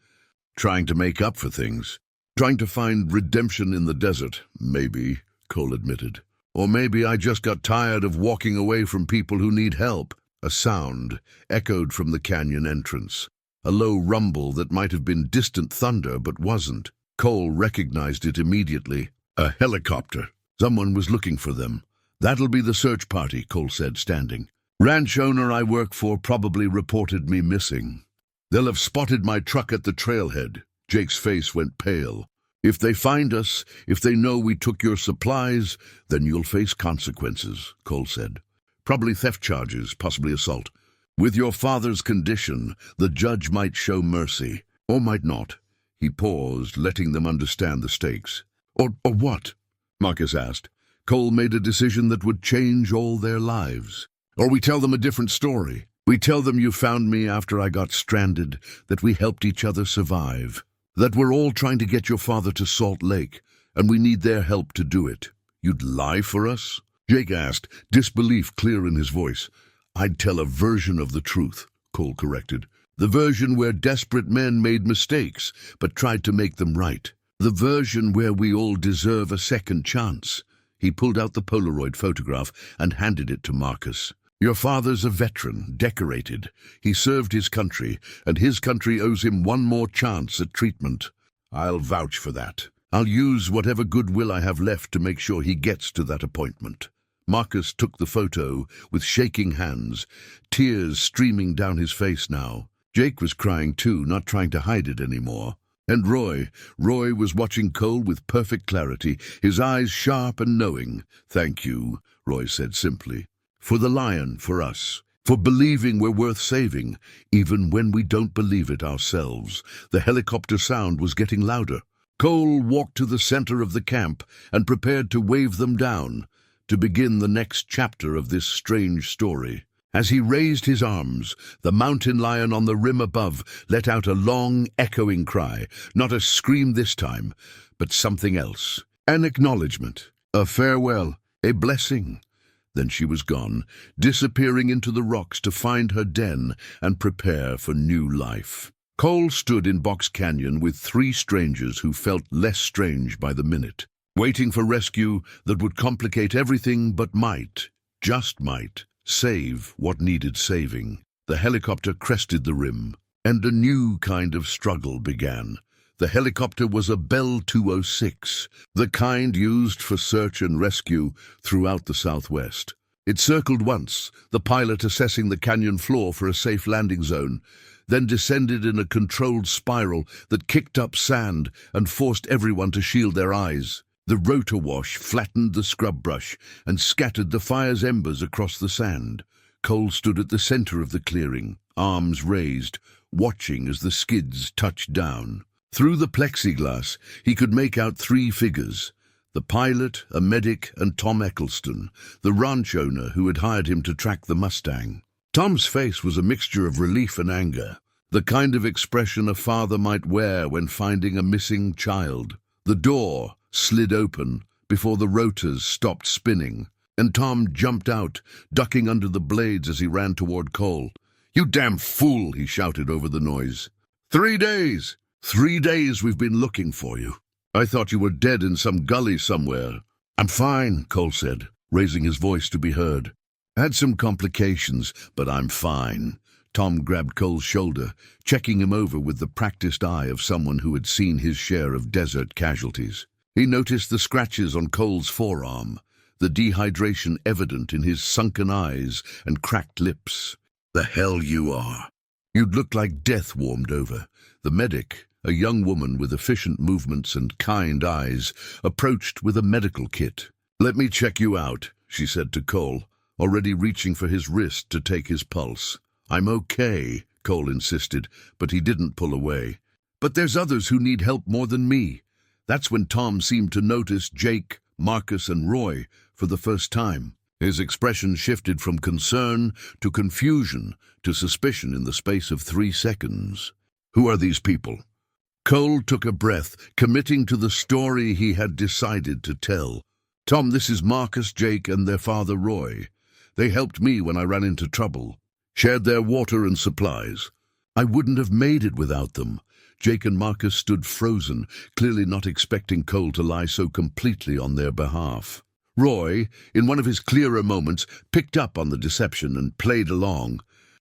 Trying to make up for things. Trying to find redemption in the desert, maybe, Cole admitted. Or maybe I just got tired of walking away from people who need help. A sound echoed from the canyon entrance. A low rumble that might have been distant thunder but wasn't. Cole recognized it immediately. A helicopter. Someone was looking for them. That'll be the search party, Cole said, standing. Ranch owner I work for probably reported me missing. They'll have spotted my truck at the trailhead. Jake's face went pale. If they find us, if they know we took your supplies, then you'll face consequences, Cole said. Probably theft charges, possibly assault. With your father's condition, the judge might show mercy, or might not. He paused, letting them understand the stakes. Or what? Marcus asked. Cole made a decision that would change all their lives. Or we tell them a different story. We tell them you found me after I got stranded, that we helped each other survive, that we're all trying to get your father to Salt Lake, and we need their help to do it. You'd lie for us? Jake asked, disbelief clear in his voice. I'd tell a version of the truth, Cole corrected. The version where desperate men made mistakes, but tried to make them right. The version where we all deserve a second chance. He pulled out the Polaroid photograph and handed it to Marcus. Your father's a veteran, decorated. He served his country, and his country owes him one more chance at treatment. I'll vouch for that. I'll use whatever goodwill I have left to make sure he gets to that appointment. Marcus took the photo with shaking hands, tears streaming down his face now. Jake was crying too, not trying to hide it anymore. And Roy was watching Cole with perfect clarity, his eyes sharp and knowing. Thank you, Roy said simply. For the lion, for us. For believing we're worth saving, even when we don't believe it ourselves. The helicopter sound was getting louder. Cole walked to the center of the camp and prepared to wave them down, to begin the next chapter of this strange story. As he raised his arms, the mountain lion on the rim above let out a long, echoing cry, not a scream this time, but something else. An acknowledgement, a farewell, a blessing. Then she was gone, disappearing into the rocks to find her den and prepare for new life. Cole stood in Box Canyon with 3 strangers who felt less strange by the minute, waiting for rescue that would complicate everything but might, just might, save what needed saving. The helicopter crested the rim, and a new kind of struggle began. The helicopter was a Bell 206, the kind used for search and rescue throughout the Southwest. It circled once, the pilot assessing the canyon floor for a safe landing zone, then descended in a controlled spiral that kicked up sand and forced everyone to shield their eyes. The rotor wash flattened the scrub brush and scattered the fire's embers across the sand. Cole stood at the center of the clearing, arms raised, watching as the skids touched down. Through the plexiglass, he could make out 3 figures. The pilot, a medic, and Tom Eccleston, the ranch owner who had hired him to track the Mustang. Tom's face was a mixture of relief and anger, the kind of expression a father might wear when finding a missing child. The door slid open before the rotors stopped spinning, and Tom jumped out, ducking under the blades as he ran toward Cole. "You damn fool!" he shouted over the noise. 3 days! 3 days we've been looking for you. I thought you were dead in some gully somewhere." "I'm fine," Cole said, raising his voice to be heard. "Had some complications, but I'm fine." Tom grabbed Cole's shoulder, checking him over with the practiced eye of someone who had seen his share of desert casualties. He noticed the scratches on Cole's forearm, the dehydration evident in his sunken eyes and cracked lips. "The hell you are. You'd look like death warmed over." The medic, a young woman with efficient movements and kind eyes, approached with a medical kit. "Let me check you out," she said to Cole, already reaching for his wrist to take his pulse. "I'm okay," Cole insisted, but he didn't pull away. "But there's others who need help more than me." That's when Tom seemed to notice Jake, Marcus, and Roy for the first time. His expression shifted from concern to confusion to suspicion in the space of 3 seconds. "Who are these people?" Cole took a breath, committing to the story he had decided to tell. "Tom, this is Marcus, Jake, and their father Roy. They helped me when I ran into trouble, shared their water and supplies. I wouldn't have made it without them." Jake and Marcus stood frozen, clearly not expecting Cole to lie so completely on their behalf. Roy, in one of his clearer moments, picked up on the deception and played along.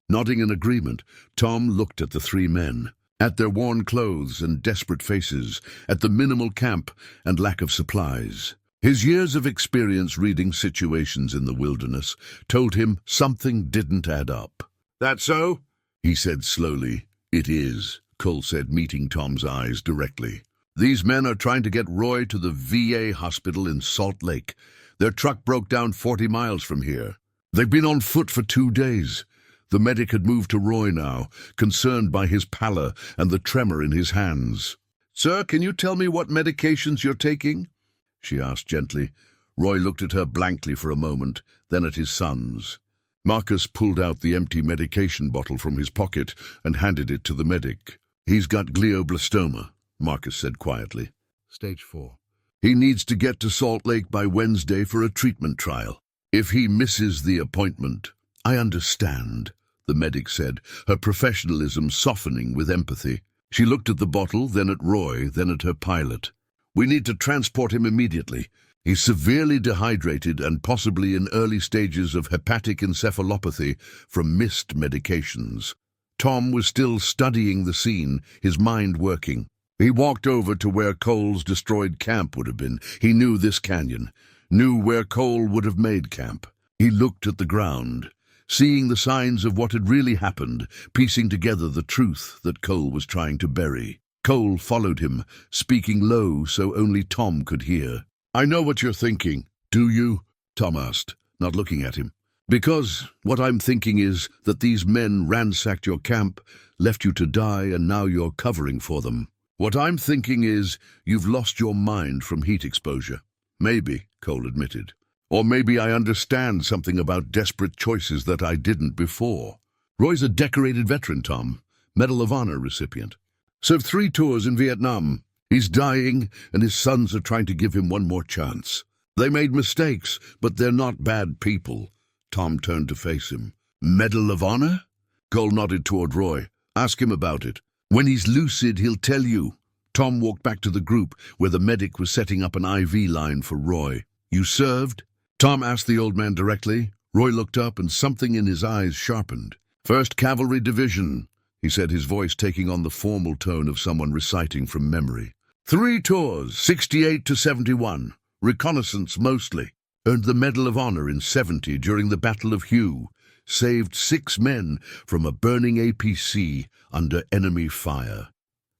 Nodding in agreement, Tom looked at the 3 men, at their worn clothes and desperate faces, at the minimal camp and lack of supplies. His years of experience reading situations in the wilderness told him something didn't add up. "That so?" he said slowly. "It is," Cole said, meeting Tom's eyes directly. "These men are trying to get Roy to the VA hospital in Salt Lake. Their truck broke down 40 miles from here. They've been on foot for 2 days. The medic had moved to Roy now, concerned by his pallor and the tremor in his hands. "Sir, can you tell me what medications you're taking?" she asked gently. Roy looked at her blankly for a moment, then at his sons. Marcus pulled out the empty medication bottle from his pocket and handed it to the medic. "He's got glioblastoma," Marcus said quietly. "Stage 4. He needs to get to Salt Lake by Wednesday for a treatment trial." If he misses the appointment, I understand, the medic said, her professionalism softening with empathy. She looked at the bottle, then at Roy, then at her pilot. We need to transport him immediately. He's severely dehydrated and possibly in early stages of hepatic encephalopathy from missed medications. Tom was still studying the scene, his mind working. He walked over to where Cole's destroyed camp would have been. He knew this canyon, knew where Cole would have made camp. He looked at the ground, seeing the signs of what had really happened, piecing together the truth that Cole was trying to bury. Cole followed him, speaking low so only Tom could hear. I know what you're thinking. Do you? Tom asked, not looking at him. Because what I'm thinking is that these men ransacked your camp, left you to die, and now you're covering for them. What I'm thinking is you've lost your mind from heat exposure. Maybe, Cole admitted. Or maybe I understand something about desperate choices that I didn't before. Roy's a decorated veteran, Tom. Medal of Honor recipient. Served 3 tours in Vietnam. He's dying, and his sons are trying to give him one more chance. They made mistakes, but they're not bad people. Tom turned to face him. Medal of Honor? Cole nodded toward Roy. Ask him about it. When he's lucid, he'll tell you. Tom walked back to the group, where the medic was setting up an IV line for Roy. You served? Tom asked the old man directly. Roy looked up, and something in his eyes sharpened. 1st Cavalry Division, he said, his voice taking on the formal tone of someone reciting from memory. 3 tours, 68 to 71. Reconnaissance mostly. Earned the Medal of Honor in 70 during the Battle of Hue. Saved 6 men from a burning APC under enemy fire.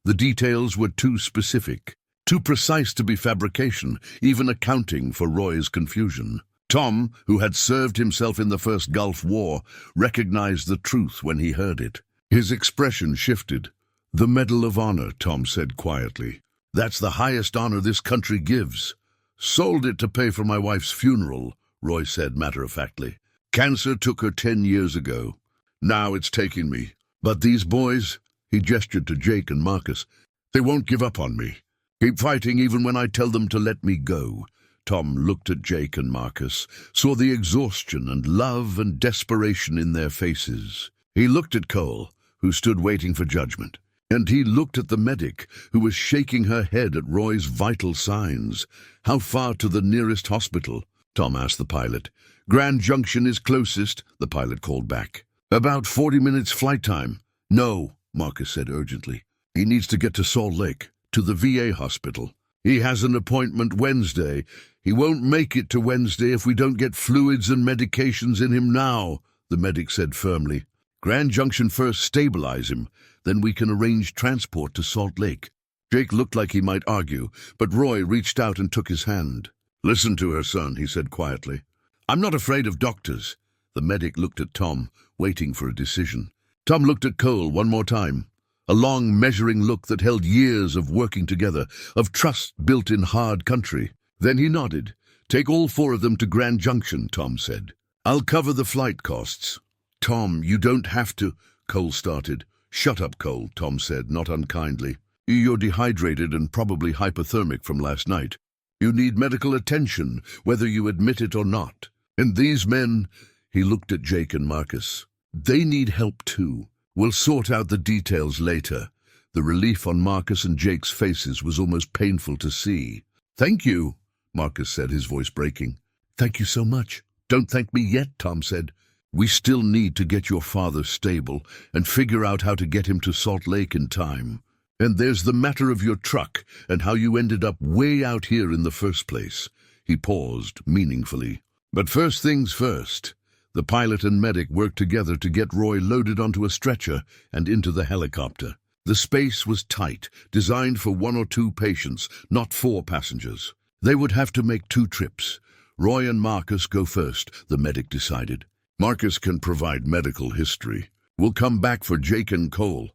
The details were too specific, too precise to be fabrication, even accounting for Roy's confusion. Tom, who had served himself in the First Gulf War, recognized the truth when he heard it. His expression shifted. The Medal of Honor, Tom said quietly. That's the highest honor this country gives. Sold it to pay for my wife's funeral, Roy said matter-of-factly. Cancer took her 10 years ago. Now it's taking me. But these boys, he gestured to Jake and Marcus, they won't give up on me. Keep fighting even when I tell them to let me go. Tom looked at Jake and Marcus, saw the exhaustion and love and desperation in their faces. He looked at Cole, who stood waiting for judgment. And he looked at the medic, who was shaking her head at Roy's vital signs. How far to the nearest hospital? Tom asked the pilot. Grand Junction is closest, the pilot called back. About 40 minutes flight time. No, Marcus said urgently. He needs to get to Salt Lake, to the VA hospital. He has an appointment Wednesday. He won't make it to Wednesday if we don't get fluids and medications in him now, the medic said firmly. Grand Junction first, stabilize him. Then we can arrange transport to Salt Lake. Jake looked like he might argue, but Roy reached out and took his hand. Listen to her, son, he said quietly. I'm not afraid of doctors. The medic looked at Tom, waiting for a decision. Tom looked at Cole one more time. A long, measuring look that held years of working together, of trust built in hard country. Then he nodded. Take all 4 of them to Grand Junction, Tom said. I'll cover the flight costs. Tom, you don't have to, Cole started. Shut up, Cole, Tom said, not unkindly. You're dehydrated and probably hypothermic from last night. You need medical attention, whether you admit it or not. And these men, he looked at Jake and Marcus, they need help too. We'll sort out the details later. The relief on Marcus and Jake's faces was almost painful to see. Thank you, Marcus said, his voice breaking. Thank you so much. Don't thank me yet, Tom said. We still need to get your father stable and figure out how to get him to Salt Lake in time. And there's the matter of your truck and how you ended up way out here in the first place. He paused meaningfully. But first things first. The pilot and medic worked together to get Roy loaded onto a stretcher and into the helicopter. The space was tight, designed for 1 or 2 patients, not 4 passengers. They would have to make 2 trips. Roy and Marcus go first, the medic decided. Marcus can provide medical history. We'll come back for Jake and Cole.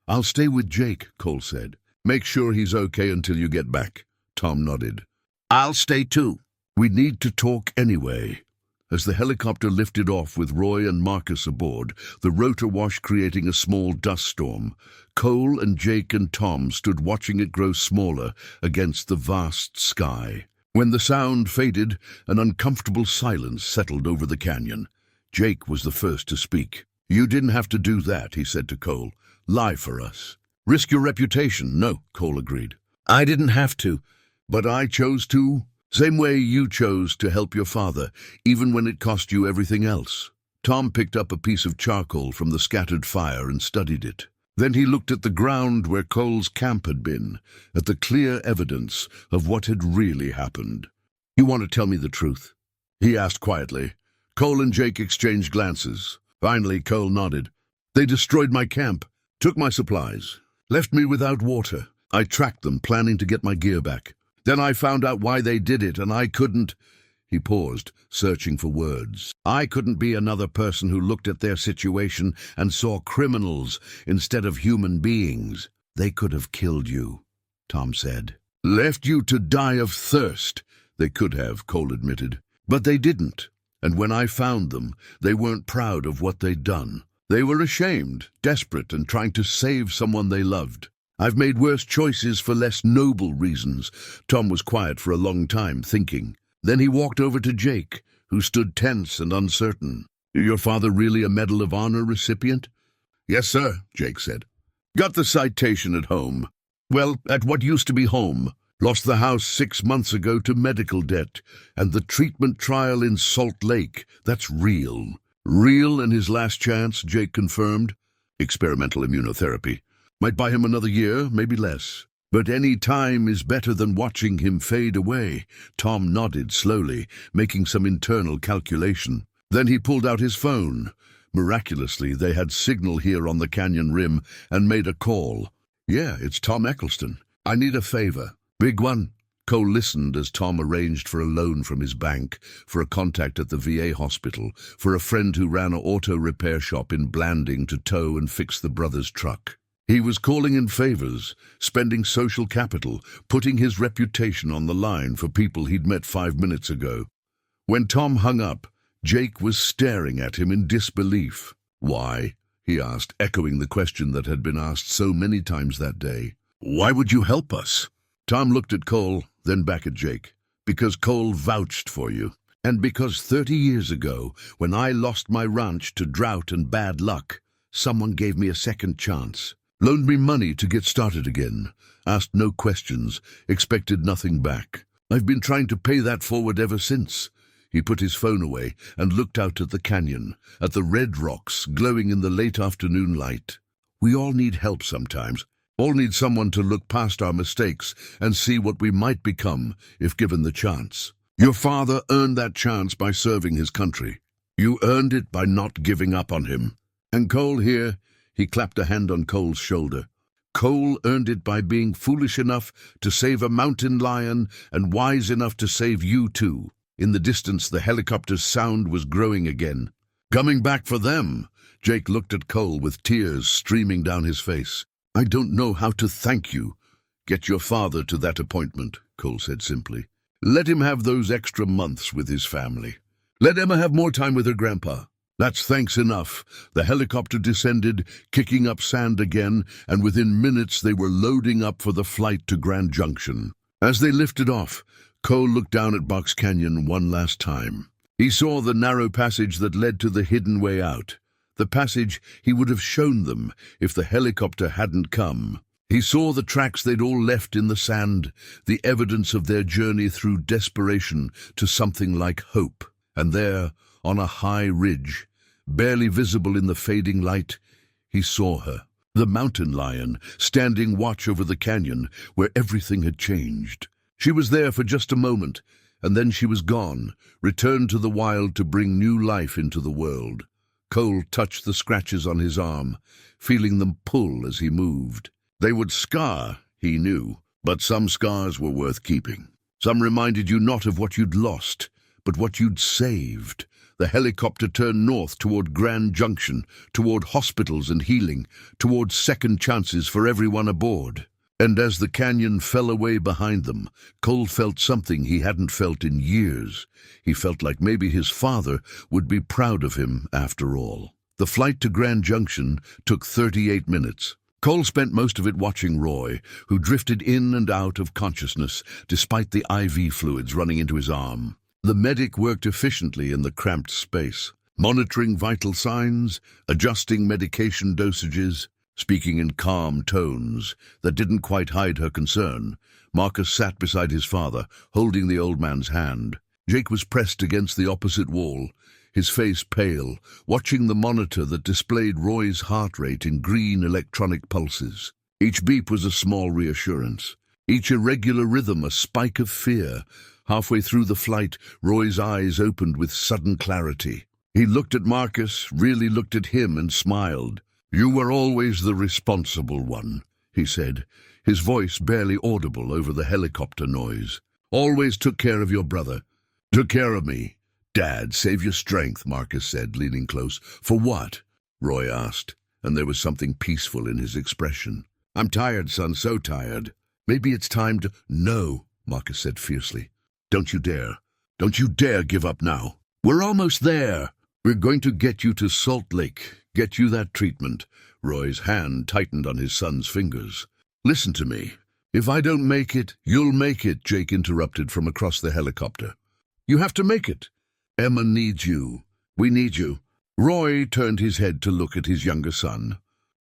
I'll stay with Jake, Cole said. Make sure he's okay until you get back. Tom nodded. I'll stay too. We need to talk anyway. As the helicopter lifted off with Roy and Marcus aboard, the rotor wash creating a small dust storm, Cole and Jake and Tom stood watching it grow smaller against the vast sky. When the sound faded, an uncomfortable silence settled over the canyon. Jake was the first to speak. "You didn't have to do that," he said to Cole. "Lie for us. Risk your reputation." "No," Cole agreed. "I didn't have to, but I chose to. Same way you chose to help your father, even when it cost you everything else." Tom picked up a piece of charcoal from the scattered fire and studied it. Then he looked at the ground where Cole's camp had been, at the clear evidence of what had really happened. "You want to tell me the truth?" he asked quietly. Cole and Jake exchanged glances. Finally, Cole nodded. "They destroyed my camp, took my supplies, left me without water. I tracked them, planning to get my gear back. Then I found out why they did it, and I couldn't—" He paused, searching for words. "I couldn't be another person who looked at their situation and saw criminals instead of human beings. They could have killed you," Tom said. "Left you to die of thirst." "They could have," Cole admitted. "But they didn't. And when I found them, they weren't proud of what they'd done. They were ashamed, desperate, and trying to save someone they loved. I've made worse choices for less noble reasons." Tom was quiet for a long time, thinking. Then he walked over to Jake, who stood tense and uncertain. "Your father really a Medal of Honor recipient?" "Yes, sir," Jake said. "Got the citation at home. Well, at what used to be home. Lost the house 6 months ago to medical debt, and the treatment trial in Salt Lake. That's real." "Real and his last chance," Jake confirmed. "Experimental immunotherapy. Might buy him another year, maybe less. But any time is better than watching him fade away." Tom nodded slowly, making some internal calculation. Then he pulled out his phone. Miraculously, they had signal here on the canyon rim and made a call. "Yeah, it's Tom Eccleston. I need a favor." "Big one." Cole listened as Tom arranged for a loan from his bank, for a contact at the VA hospital, for a friend who ran an auto repair shop in Blanding to tow and fix the brothers' truck. He was calling in favors, spending social capital, putting his reputation on the line for people he'd met 5 minutes ago. When Tom hung up, Jake was staring at him in disbelief. "Why?" he asked, echoing the question that had been asked so many times that day. "Why would you help us?" Tom looked at Cole, then back at Jake. "Because Cole vouched for you. And because 30 years ago, when I lost my ranch to drought and bad luck, someone gave me a second chance. Loaned me money to get started again. Asked no questions, expected nothing back. I've been trying to pay that forward ever since." He put his phone away and looked out at the canyon, at the red rocks glowing in the late afternoon light. "We all need help sometimes. All need someone to look past our mistakes and see what we might become if given the chance. Your father earned that chance by serving his country. You earned it by not giving up on him. And Cole here," he clapped a hand on Cole's shoulder, "Cole earned it by being foolish enough to save a mountain lion and wise enough to save you too." In the distance, the helicopter's sound was growing again. "Coming back for them." Jake looked at Cole with tears streaming down his face. "I don't know how to thank you." "Get your father to that appointment," Cole said simply. "Let him have those extra months with his family. Let Emma have more time with her grandpa. That's thanks enough." The helicopter descended, kicking up sand again, and within minutes they were loading up for the flight to Grand Junction. As they lifted off, Cole looked down at Box Canyon one last time. He saw the narrow passage that led to the hidden way out, the passage he would have shown them if the helicopter hadn't come. He saw the tracks they'd all left in the sand, the evidence of their journey through desperation to something like hope. And there, on a high ridge, barely visible in the fading light, he saw her, the mountain lion, standing watch over the canyon where everything had changed. She was there for just a moment, and then she was gone, returned to the wild to bring new life into the world. Cole touched the scratches on his arm, feeling them pull as he moved. They would scar, he knew, but some scars were worth keeping. Some reminded you not of what you'd lost, but what you'd saved. The helicopter turned north toward Grand Junction, toward hospitals and healing, toward second chances for everyone aboard. And as the canyon fell away behind them, Cole felt something he hadn't felt in years. He felt like maybe his father would be proud of him after all. The flight to Grand Junction took 38 minutes. Cole spent most of it watching Roy, who drifted in and out of consciousness despite the IV fluids running into his arm. The medic worked efficiently in the cramped space, monitoring vital signs, adjusting medication dosages, speaking in calm tones that didn't quite hide her concern. Marcus sat beside his father, holding the old man's hand. Jake was pressed against the opposite wall, his face pale, watching the monitor that displayed Roy's heart rate in green electronic pulses. Each beep was a small reassurance, each irregular rhythm a spike of fear. Halfway through the flight, Roy's eyes opened with sudden clarity. He looked at Marcus, really looked at him, and smiled. "You were always the responsible one," he said, his voice barely audible over the helicopter noise. "Always took care of your brother. Took care of me." "Dad, save your strength," Marcus said, leaning close. "For what?" Roy asked, and there was something peaceful in his expression. "I'm tired, son, so tired. Maybe it's time to—" "No," Marcus said fiercely. "Don't you dare. Don't you dare give up now. We're almost there. We're going to get you to Salt Lake, get you that treatment." Roy's hand tightened on his son's fingers. "Listen to me. If I don't make it, you'll make it," Jake interrupted from across the helicopter. "You have to make it. Emma needs you. We need you." Roy turned his head to look at his younger son.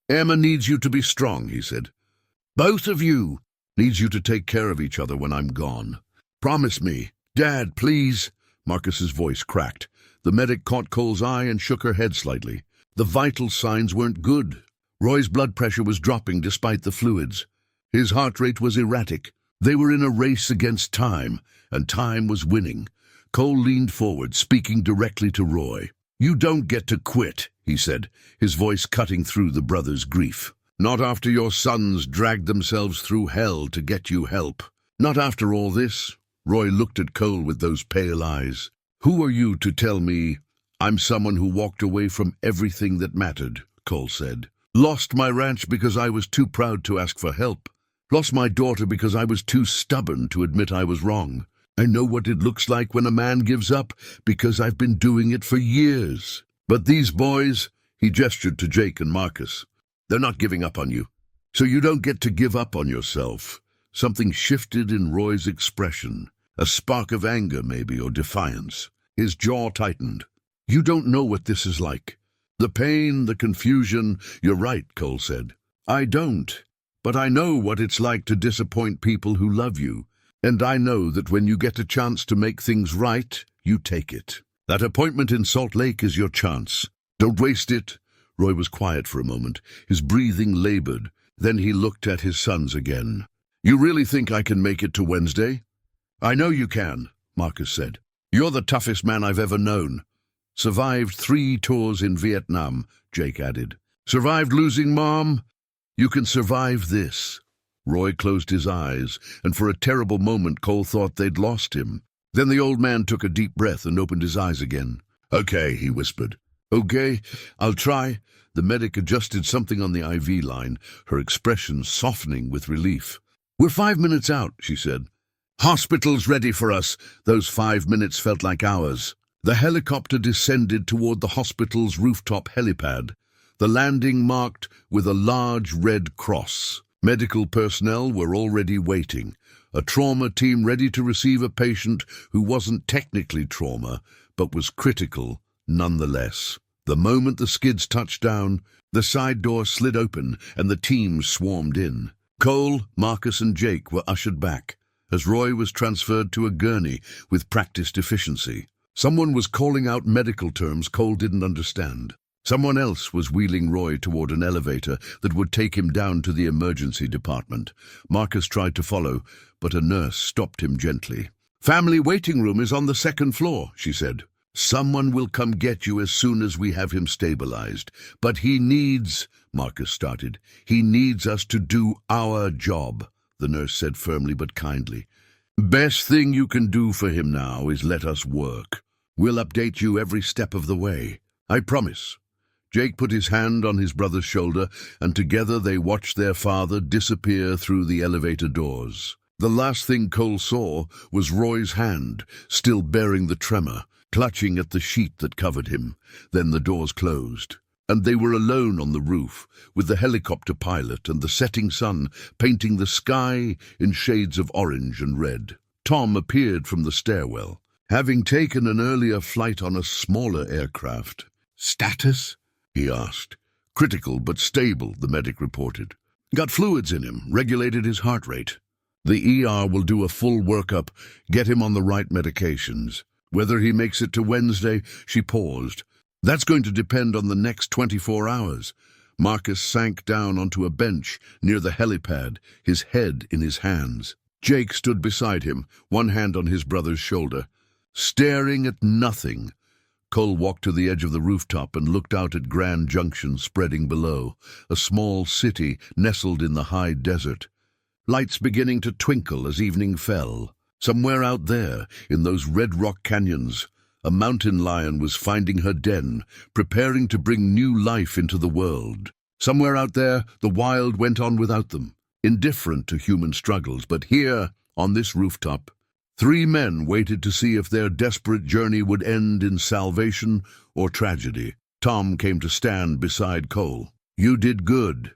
"Emma needs you to be strong," he said. "Both of you needs you to take care of each other when I'm gone. Promise me." "Dad, please." Marcus's voice cracked. The medic caught Cole's eye and shook her head slightly. The vital signs weren't good. Roy's blood pressure was dropping despite the fluids. His heart rate was erratic. They were in a race against time, and time was winning. Cole leaned forward, speaking directly to Roy. "You don't get to quit," he said, his voice cutting through the brother's grief. "Not after your sons dragged themselves through hell to get you help. Not after all this." Roy looked at Cole with those pale eyes. "Who are you to tell me I'm someone who walked away from everything that mattered?" Cole said. "Lost my ranch because I was too proud to ask for help. Lost my daughter because I was too stubborn to admit I was wrong. I know what it looks like when a man gives up, because I've been doing it for years. But these boys," he gestured to Jake and Marcus, "they're not giving up on you. So you don't get to give up on yourself." Something shifted in Roy's expression. A spark of anger, maybe, or defiance. His jaw tightened. "You don't know what this is like. The pain, the confusion." "You're right," Cole said. "I don't. But I know what it's like to disappoint people who love you. And I know that when you get a chance to make things right, you take it. That appointment in Salt Lake is your chance. Don't waste it." Roy was quiet for a moment, his breathing labored. Then he looked at his sons again. "You really think I can make it to Wednesday?" "I know you can," Marcus said. "You're the toughest man I've ever known." "Survived 3 tours in Vietnam," Jake added. "Survived losing Mom? You can survive this." Roy closed his eyes, and for a terrible moment Cole thought they'd lost him. Then the old man took a deep breath and opened his eyes again. "Okay," he whispered. "Okay, I'll try." The medic adjusted something on the IV line, her expression softening with relief. "We're 5 minutes out," she said. "Hospital's ready for us." Those 5 minutes felt like hours. The helicopter descended toward the hospital's rooftop helipad, the landing marked with a large red cross. Medical personnel were already waiting, a trauma team ready to receive a patient who wasn't technically trauma, but was critical nonetheless. The moment the skids touched down, the side door slid open and the team swarmed in. Cole, Marcus, and Jake were ushered back, as Roy was transferred to a gurney with practiced efficiency. Someone was calling out medical terms Cole didn't understand. Someone else was wheeling Roy toward an elevator that would take him down to the emergency department. Marcus tried to follow, but a nurse stopped him gently. "Family waiting room is on the 2nd floor," she said. "Someone will come get you as soon as we have him stabilized. But he needs," Marcus started, "he needs us to do our job," the nurse said firmly but kindly. "Best thing you can do for him now is let us work. We'll update you every step of the way. I promise." Jake put his hand on his brother's shoulder, and together they watched their father disappear through the elevator doors. The last thing Cole saw was Roy's hand, still bearing the tremor, clutching at the sheet that covered him. Then the doors closed. and they were alone on the roof, with the helicopter pilot and the setting sun painting the sky in shades of orange and red. Tom appeared from the stairwell, having taken an earlier flight on a smaller aircraft. "Status?" he asked. "Critical but stable," the medic reported. "Got fluids in him, regulated his heart rate. The ER will do a full workup, get him on the right medications. Whether he makes it to Wednesday," she paused. "That's going to depend on the next 24 hours. Marcus sank down onto a bench near the helipad, his head in his hands. Jake stood beside him, one hand on his brother's shoulder, staring at nothing. Cole walked to the edge of the rooftop and looked out at Grand Junction spreading below, a small city nestled in the high desert. Lights beginning to twinkle as evening fell. Somewhere out there, in those red rock canyons, a mountain lion was finding her den, preparing to bring new life into the world. Somewhere out there, the wild went on without them, indifferent to human struggles. But here, on this rooftop, 3 men waited to see if their desperate journey would end in salvation or tragedy. Tom came to stand beside Cole. "You did good,"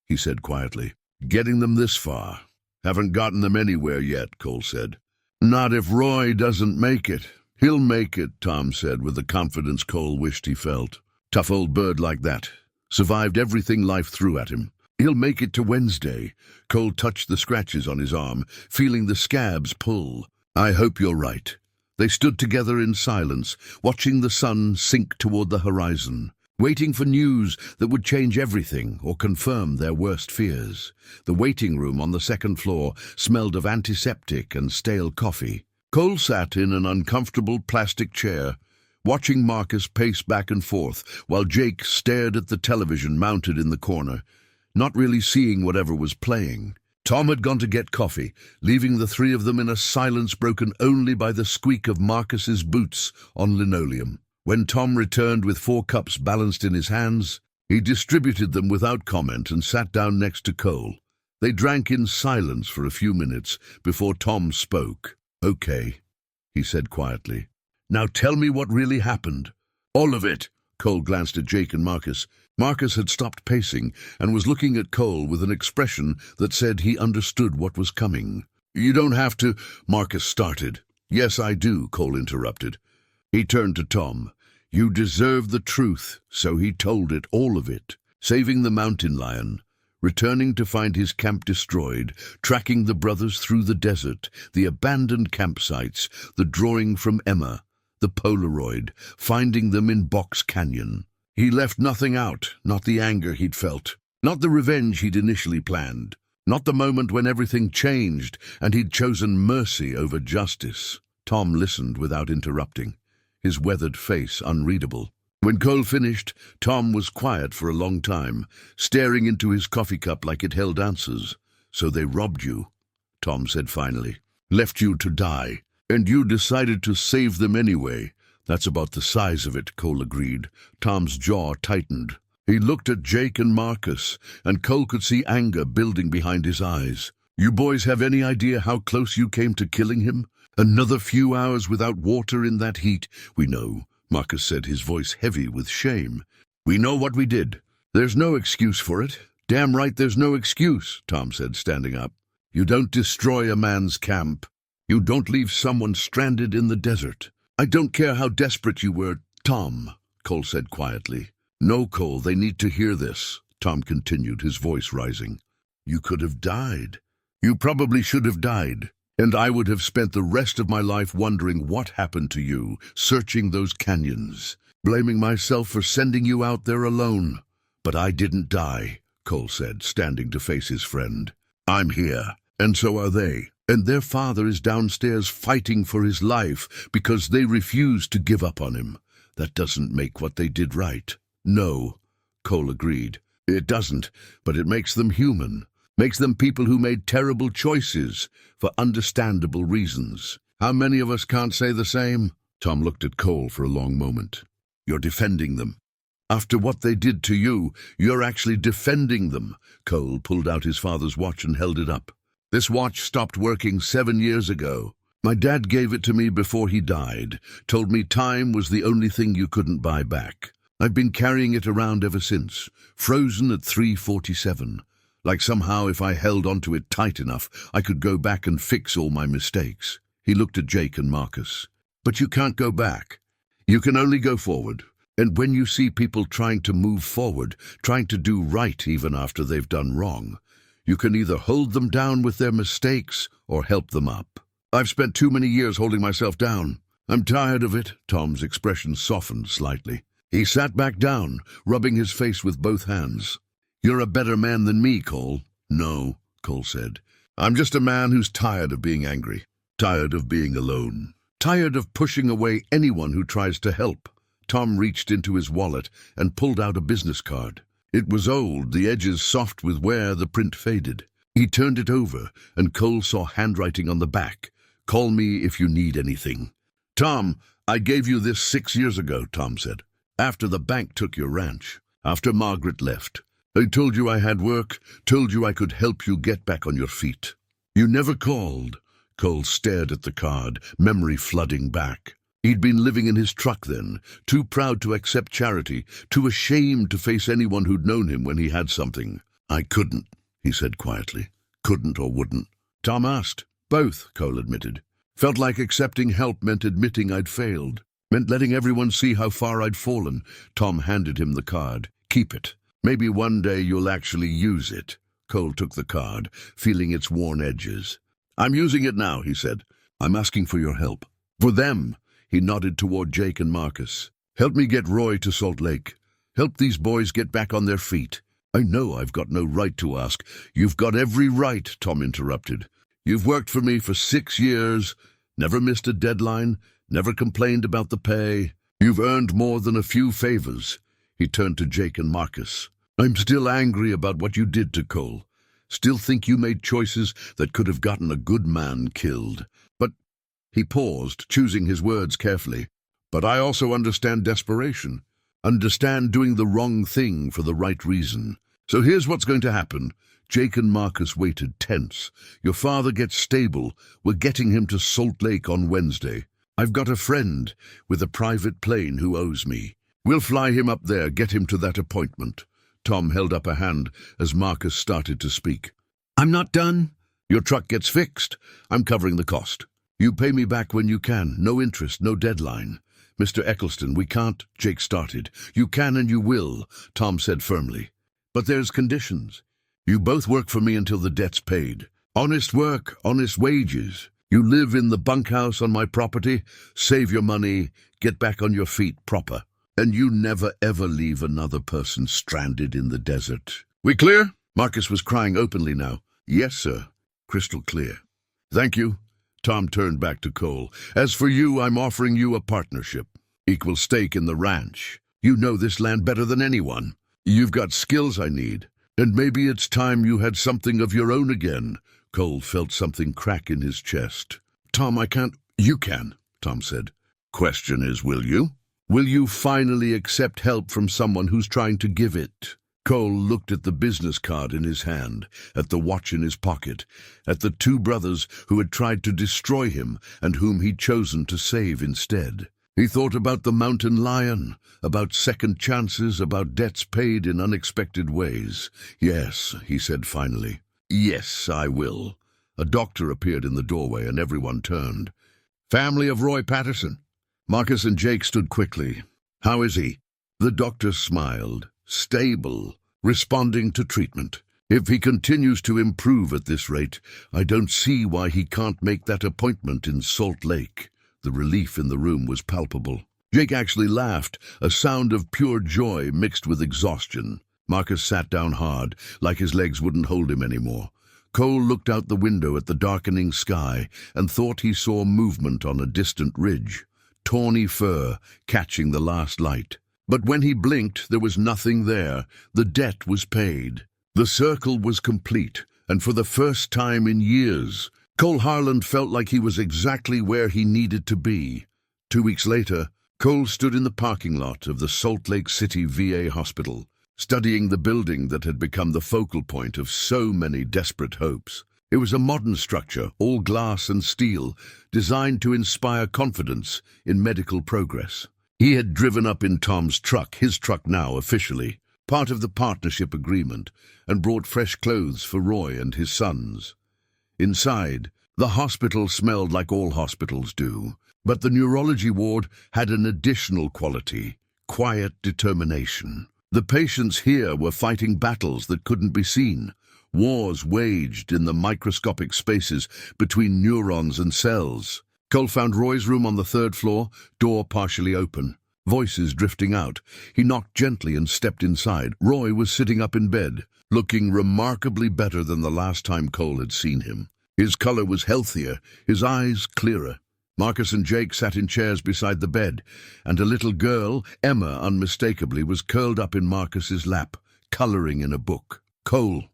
he said quietly. "Getting them this far." "Haven't gotten them anywhere yet," Cole said. "Not if Roy doesn't make it." "He'll make it," Tom said with the confidence Cole wished he felt. "Tough old bird like that. Survived everything life threw at him. He'll make it to Wednesday." Cole touched the scratches on his arm, feeling the scabs pull. "I hope you're right." They stood together in silence, watching the sun sink toward the horizon, waiting for news that would change everything or confirm their worst fears. The waiting room on the second floor smelled of antiseptic and stale coffee. Cole sat in an uncomfortable plastic chair, watching Marcus pace back and forth, while Jake stared at the television mounted in the corner, not really seeing whatever was playing. Tom had gone to get coffee, leaving the 3 of them in a silence broken only by the squeak of Marcus's boots on linoleum. When Tom returned with 4 cups balanced in his hands, he distributed them without comment and sat down next to Cole. They drank in silence for a few minutes before Tom spoke. "Okay," he said quietly. "Now tell me what really happened." "All of it." Cole glanced at Jake and Marcus. Marcus had stopped pacing and was looking at Cole with an expression that said he understood what was coming. "You don't have to," Marcus started. "Yes, I do," Cole interrupted. He turned to Tom. "You deserve the truth," so he told it, all of it. Saving the mountain lion, returning to find his camp destroyed, tracking the brothers through the desert, the abandoned campsites, the drawing from Emma, the Polaroid, finding them in Box Canyon. He left nothing out, not the anger he'd felt, not the revenge he'd initially planned, not the moment when everything changed and he'd chosen mercy over justice. Tom listened without interrupting, his weathered face unreadable. When Cole finished, Tom was quiet for a long time, staring into his coffee cup like it held answers. "So they robbed you," Tom said finally. "Left you to die. And you decided to save them anyway." "That's about the size of it," Cole agreed. Tom's jaw tightened. He looked at Jake and Marcus, and Cole could see anger building behind his eyes. "You boys have any idea how close you came to killing him? Another few hours without water in that heat." "We know," Marcus said, his voice heavy with shame. "We know what we did. There's no excuse for it." "Damn right there's no excuse," Tom said, standing up. "You don't destroy a man's camp. You don't leave someone stranded in the desert." "I don't care how desperate you were, Tom," Cole said quietly. "No, Cole, they need to hear this," Tom continued, his voice rising. "You could have died. You probably should have died. And I would have spent the rest of my life wondering what happened to you, searching those canyons, blaming myself for sending you out there alone. But I didn't die," Cole said, standing to face his friend. "I'm here, and so are they. And their father is downstairs fighting for his life because they refused to give up on him. That doesn't make what they did right." "No," Cole agreed. "It doesn't, but it makes them human. Makes them people who made terrible choices for understandable reasons. How many of us can't say the same?" Tom looked at Cole for a long moment. "You're defending them. After what they did to you, you're actually defending them." Cole pulled out his father's watch and held it up. "This watch stopped working 7 years ago. My dad gave it to me before he died, told me time was the only thing you couldn't buy back. I've been carrying it around ever since, frozen at 3:47. Like somehow if I held onto it tight enough, I could go back and fix all my mistakes. He looked at Jake and Marcus. But you can't go back. You can only go forward. And when you see people trying to move forward, trying to do right even after they've done wrong, you can either hold them down with their mistakes or help them up. I've spent too many years holding myself down. I'm tired of it. Tom's expression softened slightly. He sat back down, rubbing his face with both hands. You're a better man than me, Cole. No, Cole said. I'm just a man who's tired of being angry, tired of being alone, tired of pushing away anyone who tries to help. Tom reached into his wallet and pulled out a business card. It was old, the edges soft with wear, the print faded. He turned it over, and Cole saw handwriting on the back. Call me if you need anything. Tom, I gave you this 6 years ago, Tom said. After the bank took your ranch, after Margaret left. I told you I had work, told you I could help you get back on your feet. You never called. Cole stared at the card, memory flooding back. He'd been living in his truck then, too proud to accept charity, too ashamed to face anyone who'd known him when he had something. I couldn't, he said quietly. Couldn't or wouldn't. Tom asked. Both, Cole admitted. Felt like accepting help meant admitting I'd failed. Meant letting everyone see how far I'd fallen. Tom handed him the card. Keep it. Maybe one day you'll actually use it. Cole took the card, feeling its worn edges. I'm using it now, he said. I'm asking for your help. For them. He nodded toward Jake and Marcus. Help me get Roy to Salt Lake. Help these boys get back on their feet. I know I've got no right to ask. You've got every right, Tom interrupted. You've worked for me for 6 years, never missed a deadline, never complained about the pay. You've earned more than a few favors. He turned to Jake and Marcus. I'm still angry about what you did to Cole. Still think you made choices that could have gotten a good man killed. But he paused, choosing his words carefully. But I also understand desperation. Understand doing the wrong thing for the right reason. So here's what's going to happen. Jake and Marcus waited tense. Your father gets stable. We're getting him to Salt Lake on Wednesday. I've got a friend with a private plane who owes me. We'll fly him up there, get him to that appointment. Tom held up a hand as Marcus started to speak. I'm not done. Your truck gets fixed. I'm covering the cost. You pay me back when you can. No interest, no deadline. Mr. Eccleston, we can't, Jake started. You can and you will, Tom said firmly. But there's conditions. You both work for me until the debt's paid. Honest work, honest wages. You live in the bunkhouse on my property, save your money, get back on your feet proper. And you never ever leave another person stranded in the desert. We clear? Marcus was crying openly now. Yes, sir. Crystal clear. Thank you. Tom turned back to Cole. As for you, I'm offering you a partnership. Equal stake in the ranch. You know this land better than anyone. You've got skills I need. And maybe it's time you had something of your own again. Cole felt something crack in his chest. Tom, I can't. You can, Tom said. Question is, will you? Will you finally accept help from someone who's trying to give it? Cole looked at the business card in his hand, at the watch in his pocket, at the 2 brothers who had tried to destroy him and whom he'd chosen to save instead. He thought about the mountain lion, about second chances, about debts paid in unexpected ways. Yes, he said finally. Yes, I will. A doctor appeared in the doorway and everyone turned. Family of Roy Patterson. Marcus and Jake stood quickly. How is he? The doctor smiled. Stable, responding to treatment. If he continues to improve at this rate, I don't see why he can't make that appointment in Salt Lake. The relief in the room was palpable. Jake actually laughed, a sound of pure joy mixed with exhaustion. Marcus sat down hard, like his legs wouldn't hold him anymore. Cole looked out the window at the darkening sky and thought he saw movement on a distant ridge. Tawny fur catching the last light. But when he blinked, there was nothing there. The debt was paid. The circle was complete, and for the first time in years, Cole Harland felt like he was exactly where he needed to be. 2 weeks later, Cole stood in the parking lot of the Salt Lake City VA hospital, studying the building that had become the focal point of so many desperate hopes. It was a modern structure, all glass and steel, designed to inspire confidence in medical progress. He had driven up in Tom's truck, his truck now officially, part of the partnership agreement, and brought fresh clothes for Roy and his sons. Inside, the hospital smelled like all hospitals do, but the neurology ward had an additional quality: quiet determination. The patients here were fighting battles that couldn't be seen, wars waged in the microscopic spaces between neurons and cells. Cole found Roy's room on the 3rd floor, door partially open. Voices drifting out. He knocked gently and stepped inside. Roy was sitting up in bed, looking remarkably better than the last time Cole had seen him. His color was healthier, his eyes clearer. Marcus and Jake sat in chairs beside the bed, and a little girl, Emma unmistakably, was curled up in Marcus's lap, coloring in a book. "Cole,"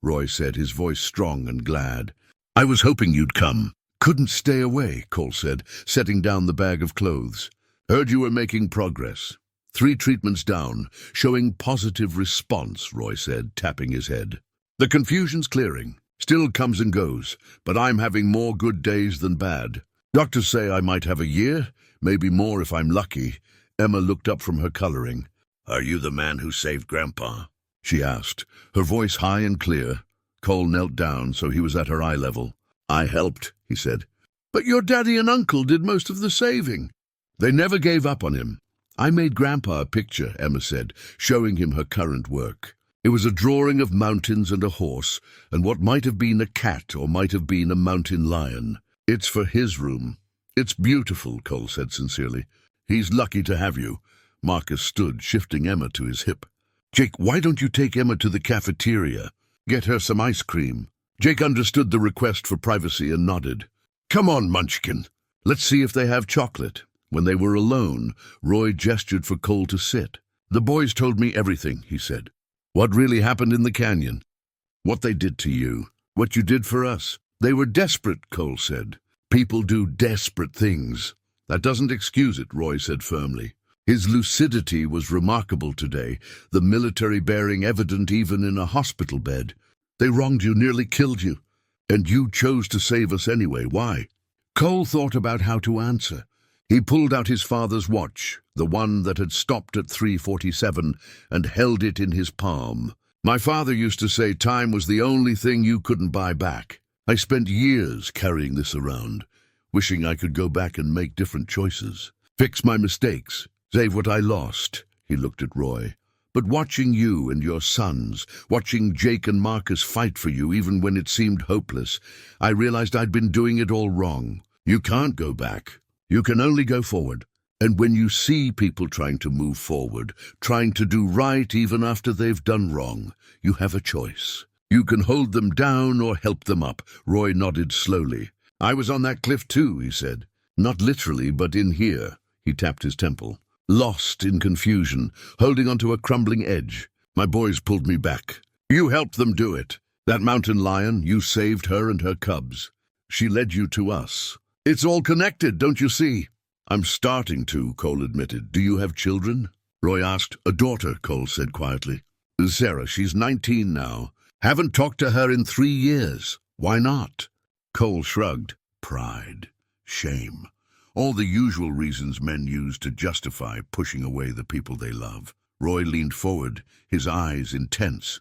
Roy said, his voice strong and glad. "I was hoping you'd come." "Couldn't stay away," Cole said, setting down the bag of clothes. "Heard you were making progress. 3 treatments down, showing positive response," Roy said, tapping his head. "The confusion's clearing. Still comes and goes, but I'm having more good days than bad. Doctors say I might have a year, maybe more if I'm lucky." Emma looked up from her coloring. "Are you the man who saved Grandpa?" she asked, her voice high and clear. Cole knelt down so he was at her eye level. "I helped," he said. "But your daddy and uncle did most of the saving." "They never gave up on him. I made Grandpa a picture," Emma said, showing him her current work. It was a drawing of mountains and a horse, and what might have been a cat or might have been a mountain lion. "It's for his room." "It's beautiful," Cole said sincerely. "He's lucky to have you." Marcus stood, shifting Emma to his hip. "Jake, why don't you take Emma to the cafeteria? Get her some ice cream." Jake understood the request for privacy and nodded. "Come on, Munchkin. Let's see if they have chocolate." When they were alone, Roy gestured for Cole to sit. "The boys told me everything," he said. "What really happened in the canyon. What they did to you. What you did for us. They were desperate," Cole said. "People do desperate things." "That doesn't excuse it," Roy said firmly. His lucidity was remarkable today, the military bearing evident even in a hospital bed. "They wronged you, nearly killed you. And you chose to save us anyway. Why?" Cole thought about how to answer. He pulled out his father's watch, the one that had stopped at 3:47, and held it in his palm. "My father used to say time was the only thing you couldn't buy back. I spent years carrying this around, wishing I could go back and make different choices. Fix my mistakes, save what I lost." He looked at Roy. "But watching you and your sons, watching Jake and Marcus fight for you even when it seemed hopeless, I realized I'd been doing it all wrong. You can't go back. You can only go forward. And when you see people trying to move forward, trying to do right even after they've done wrong, you have a choice. You can hold them down or help them up." Roy nodded slowly. "I was on that cliff too," he said. "Not literally, but in here." He tapped his temple. "Lost in confusion, holding onto a crumbling edge. My boys pulled me back. You helped them do it. That mountain lion, you saved her and her cubs. She led you to us. It's all connected, don't you see?" "I'm starting to," Cole admitted. "Do you have children?" Roy asked. "A daughter," Cole said quietly. "Sarah, she's 19 now. Haven't talked to her in 3 years. Why not?" Cole shrugged. "Pride. Shame. All the usual reasons men use to justify pushing away the people they love." Roy leaned forward, his eyes intense.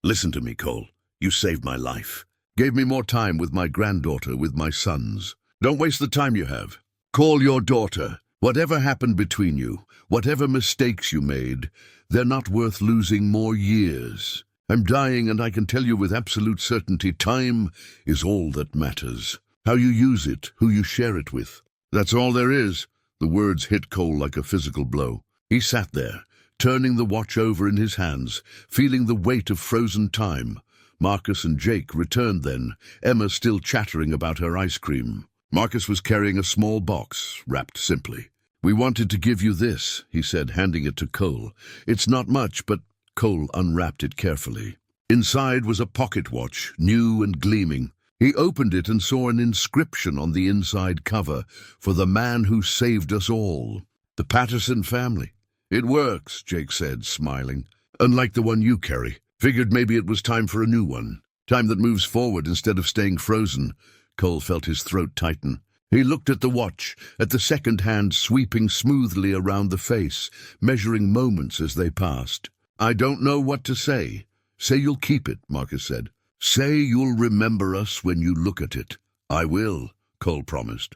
"Listen to me, Cole. You saved my life. Gave me more time with my granddaughter, with my sons. Don't waste the time you have. Call your daughter. Whatever happened between you, whatever mistakes you made, they're not worth losing more years. I'm dying, and I can tell you with absolute certainty, time is all that matters. How you use it, who you share it with. That's all there is." The words hit Cole like a physical blow. He sat there, turning the watch over in his hands, feeling the weight of frozen time. Marcus and Jake returned then, Emma still chattering about her ice cream. Marcus was carrying a small box, wrapped simply. "We wanted to give you this," he said, handing it to Cole. "It's not much, but..." Cole unwrapped it carefully. Inside was a pocket watch, new and gleaming. He opened it and saw an inscription on the inside cover, "For the man who saved us all. The Patterson family." "It works," Jake said, smiling. "Unlike the one you carry. Figured maybe it was time for a new one. Time that moves forward instead of staying frozen." Cole felt his throat tighten. He looked at the watch, at the second hand sweeping smoothly around the face, measuring moments as they passed. "I don't know what to say." "Say you'll keep it," Marcus said. "Say you'll remember us when you look at it." "I will," Cole promised.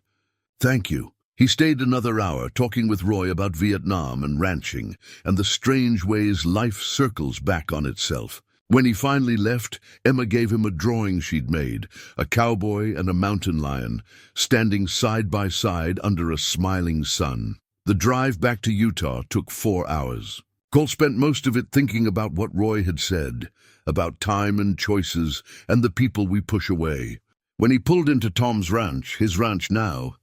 "Thank you." He stayed another hour, talking with Roy about Vietnam and ranching, and the strange ways life circles back on itself. When he finally left, Emma gave him a drawing she'd made, a cowboy and a mountain lion, standing side by side under a smiling sun. The drive back to Utah took 4 hours. Cole spent most of it thinking about what Roy had said, about time and choices and the people we push away. When he pulled into Tom's ranch, his ranch now,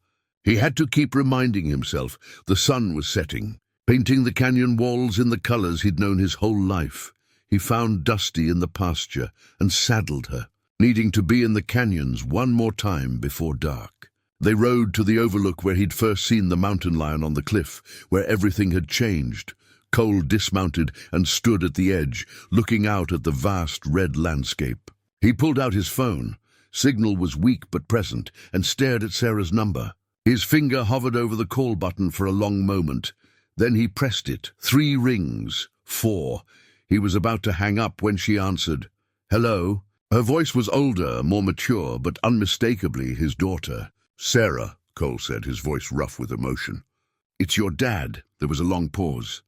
he had to keep reminding himself the sun was setting, painting the canyon walls in the colors he'd known his whole life. He found Dusty in the pasture and saddled her, needing to be in the canyons one more time before dark. They rode to the overlook where he'd first seen the mountain lion on the cliff, where everything had changed. Cole dismounted and stood at the edge, looking out at the vast red landscape. He pulled out his phone. Signal was weak but present, and stared at Sarah's number. His finger hovered over the call button for a long moment. Then he pressed it. 3 rings. 4. He was about to hang up when she answered. "Hello?" Her voice was older, more mature, but unmistakably his daughter. "Sarah," Cole said, his voice rough with emotion. "It's your dad." There was a long pause.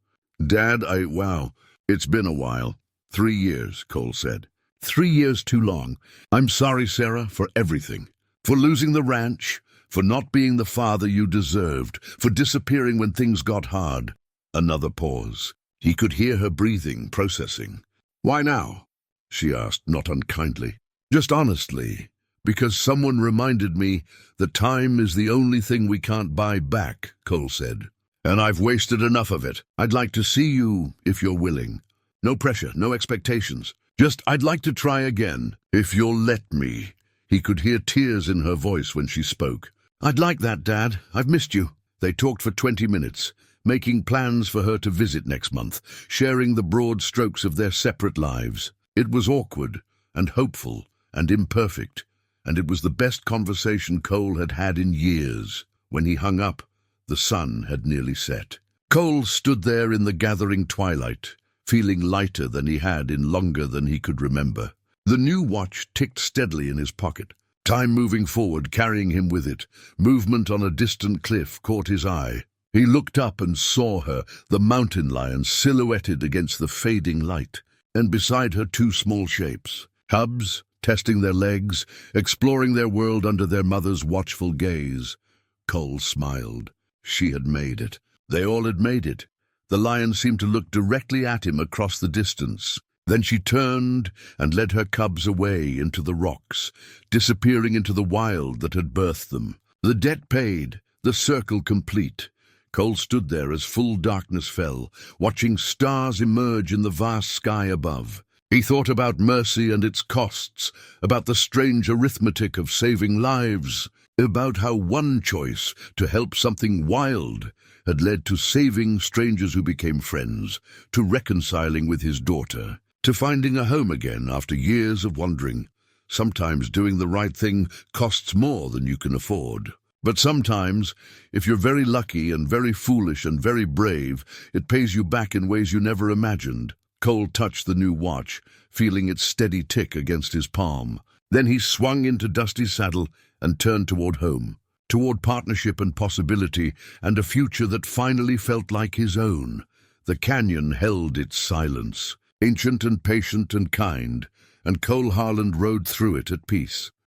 "Dad, wow, it's been a while." 3 years, Cole said. 3 years too long. "I'm sorry, Sarah, for everything. For losing the ranch, for not being the father you deserved, for disappearing when things got hard." Another pause. He could hear her breathing, processing. "Why now?" she asked, not unkindly. "Just honestly, because someone reminded me that time is the only thing we can't buy back," Cole said. "And I've wasted enough of it. I'd like to see you, if you're willing. No pressure, no expectations. Just, I'd like to try again, if you'll let me." He could hear tears in her voice when she spoke. "I'd like that, Dad. I've missed you." They talked for 20 minutes, making plans for her to visit next month, sharing the broad strokes of their separate lives. It was awkward and hopeful and imperfect, and it was the best conversation Cole had had in years. When he hung up, the sun had nearly set. Cole stood there in the gathering twilight, feeling lighter than he had in longer than he could remember. The new watch ticked steadily in his pocket, time moving forward, carrying him with it. Movement on a distant cliff caught his eye. He looked up and saw her, the mountain lion silhouetted against the fading light, and beside her 2 small shapes, cubs, testing their legs, exploring their world under their mother's watchful gaze. Cole smiled. She had made it. They all had made it. The lion seemed to look directly at him across the distance. Then she turned and led her cubs away into the rocks, disappearing into the wild that had birthed them. The debt paid, the circle complete. Cole stood there as full darkness fell, watching stars emerge in the vast sky above. He thought about mercy and its costs, about the strange arithmetic of saving lives, about how one choice to help something wild had led to saving strangers who became friends, to reconciling with his daughter, to finding a home again after years of wandering. Sometimes doing the right thing costs more than you can afford. But sometimes, if you're very lucky and very foolish and very brave, it pays you back in ways you never imagined. Cole touched the new watch, feeling its steady tick against his palm. Then he swung into Dusty's saddle and turned toward home, toward partnership and possibility, and a future that finally felt like his own. The canyon held its silence, ancient and patient and kind, and Cole Harland rode through it at peace.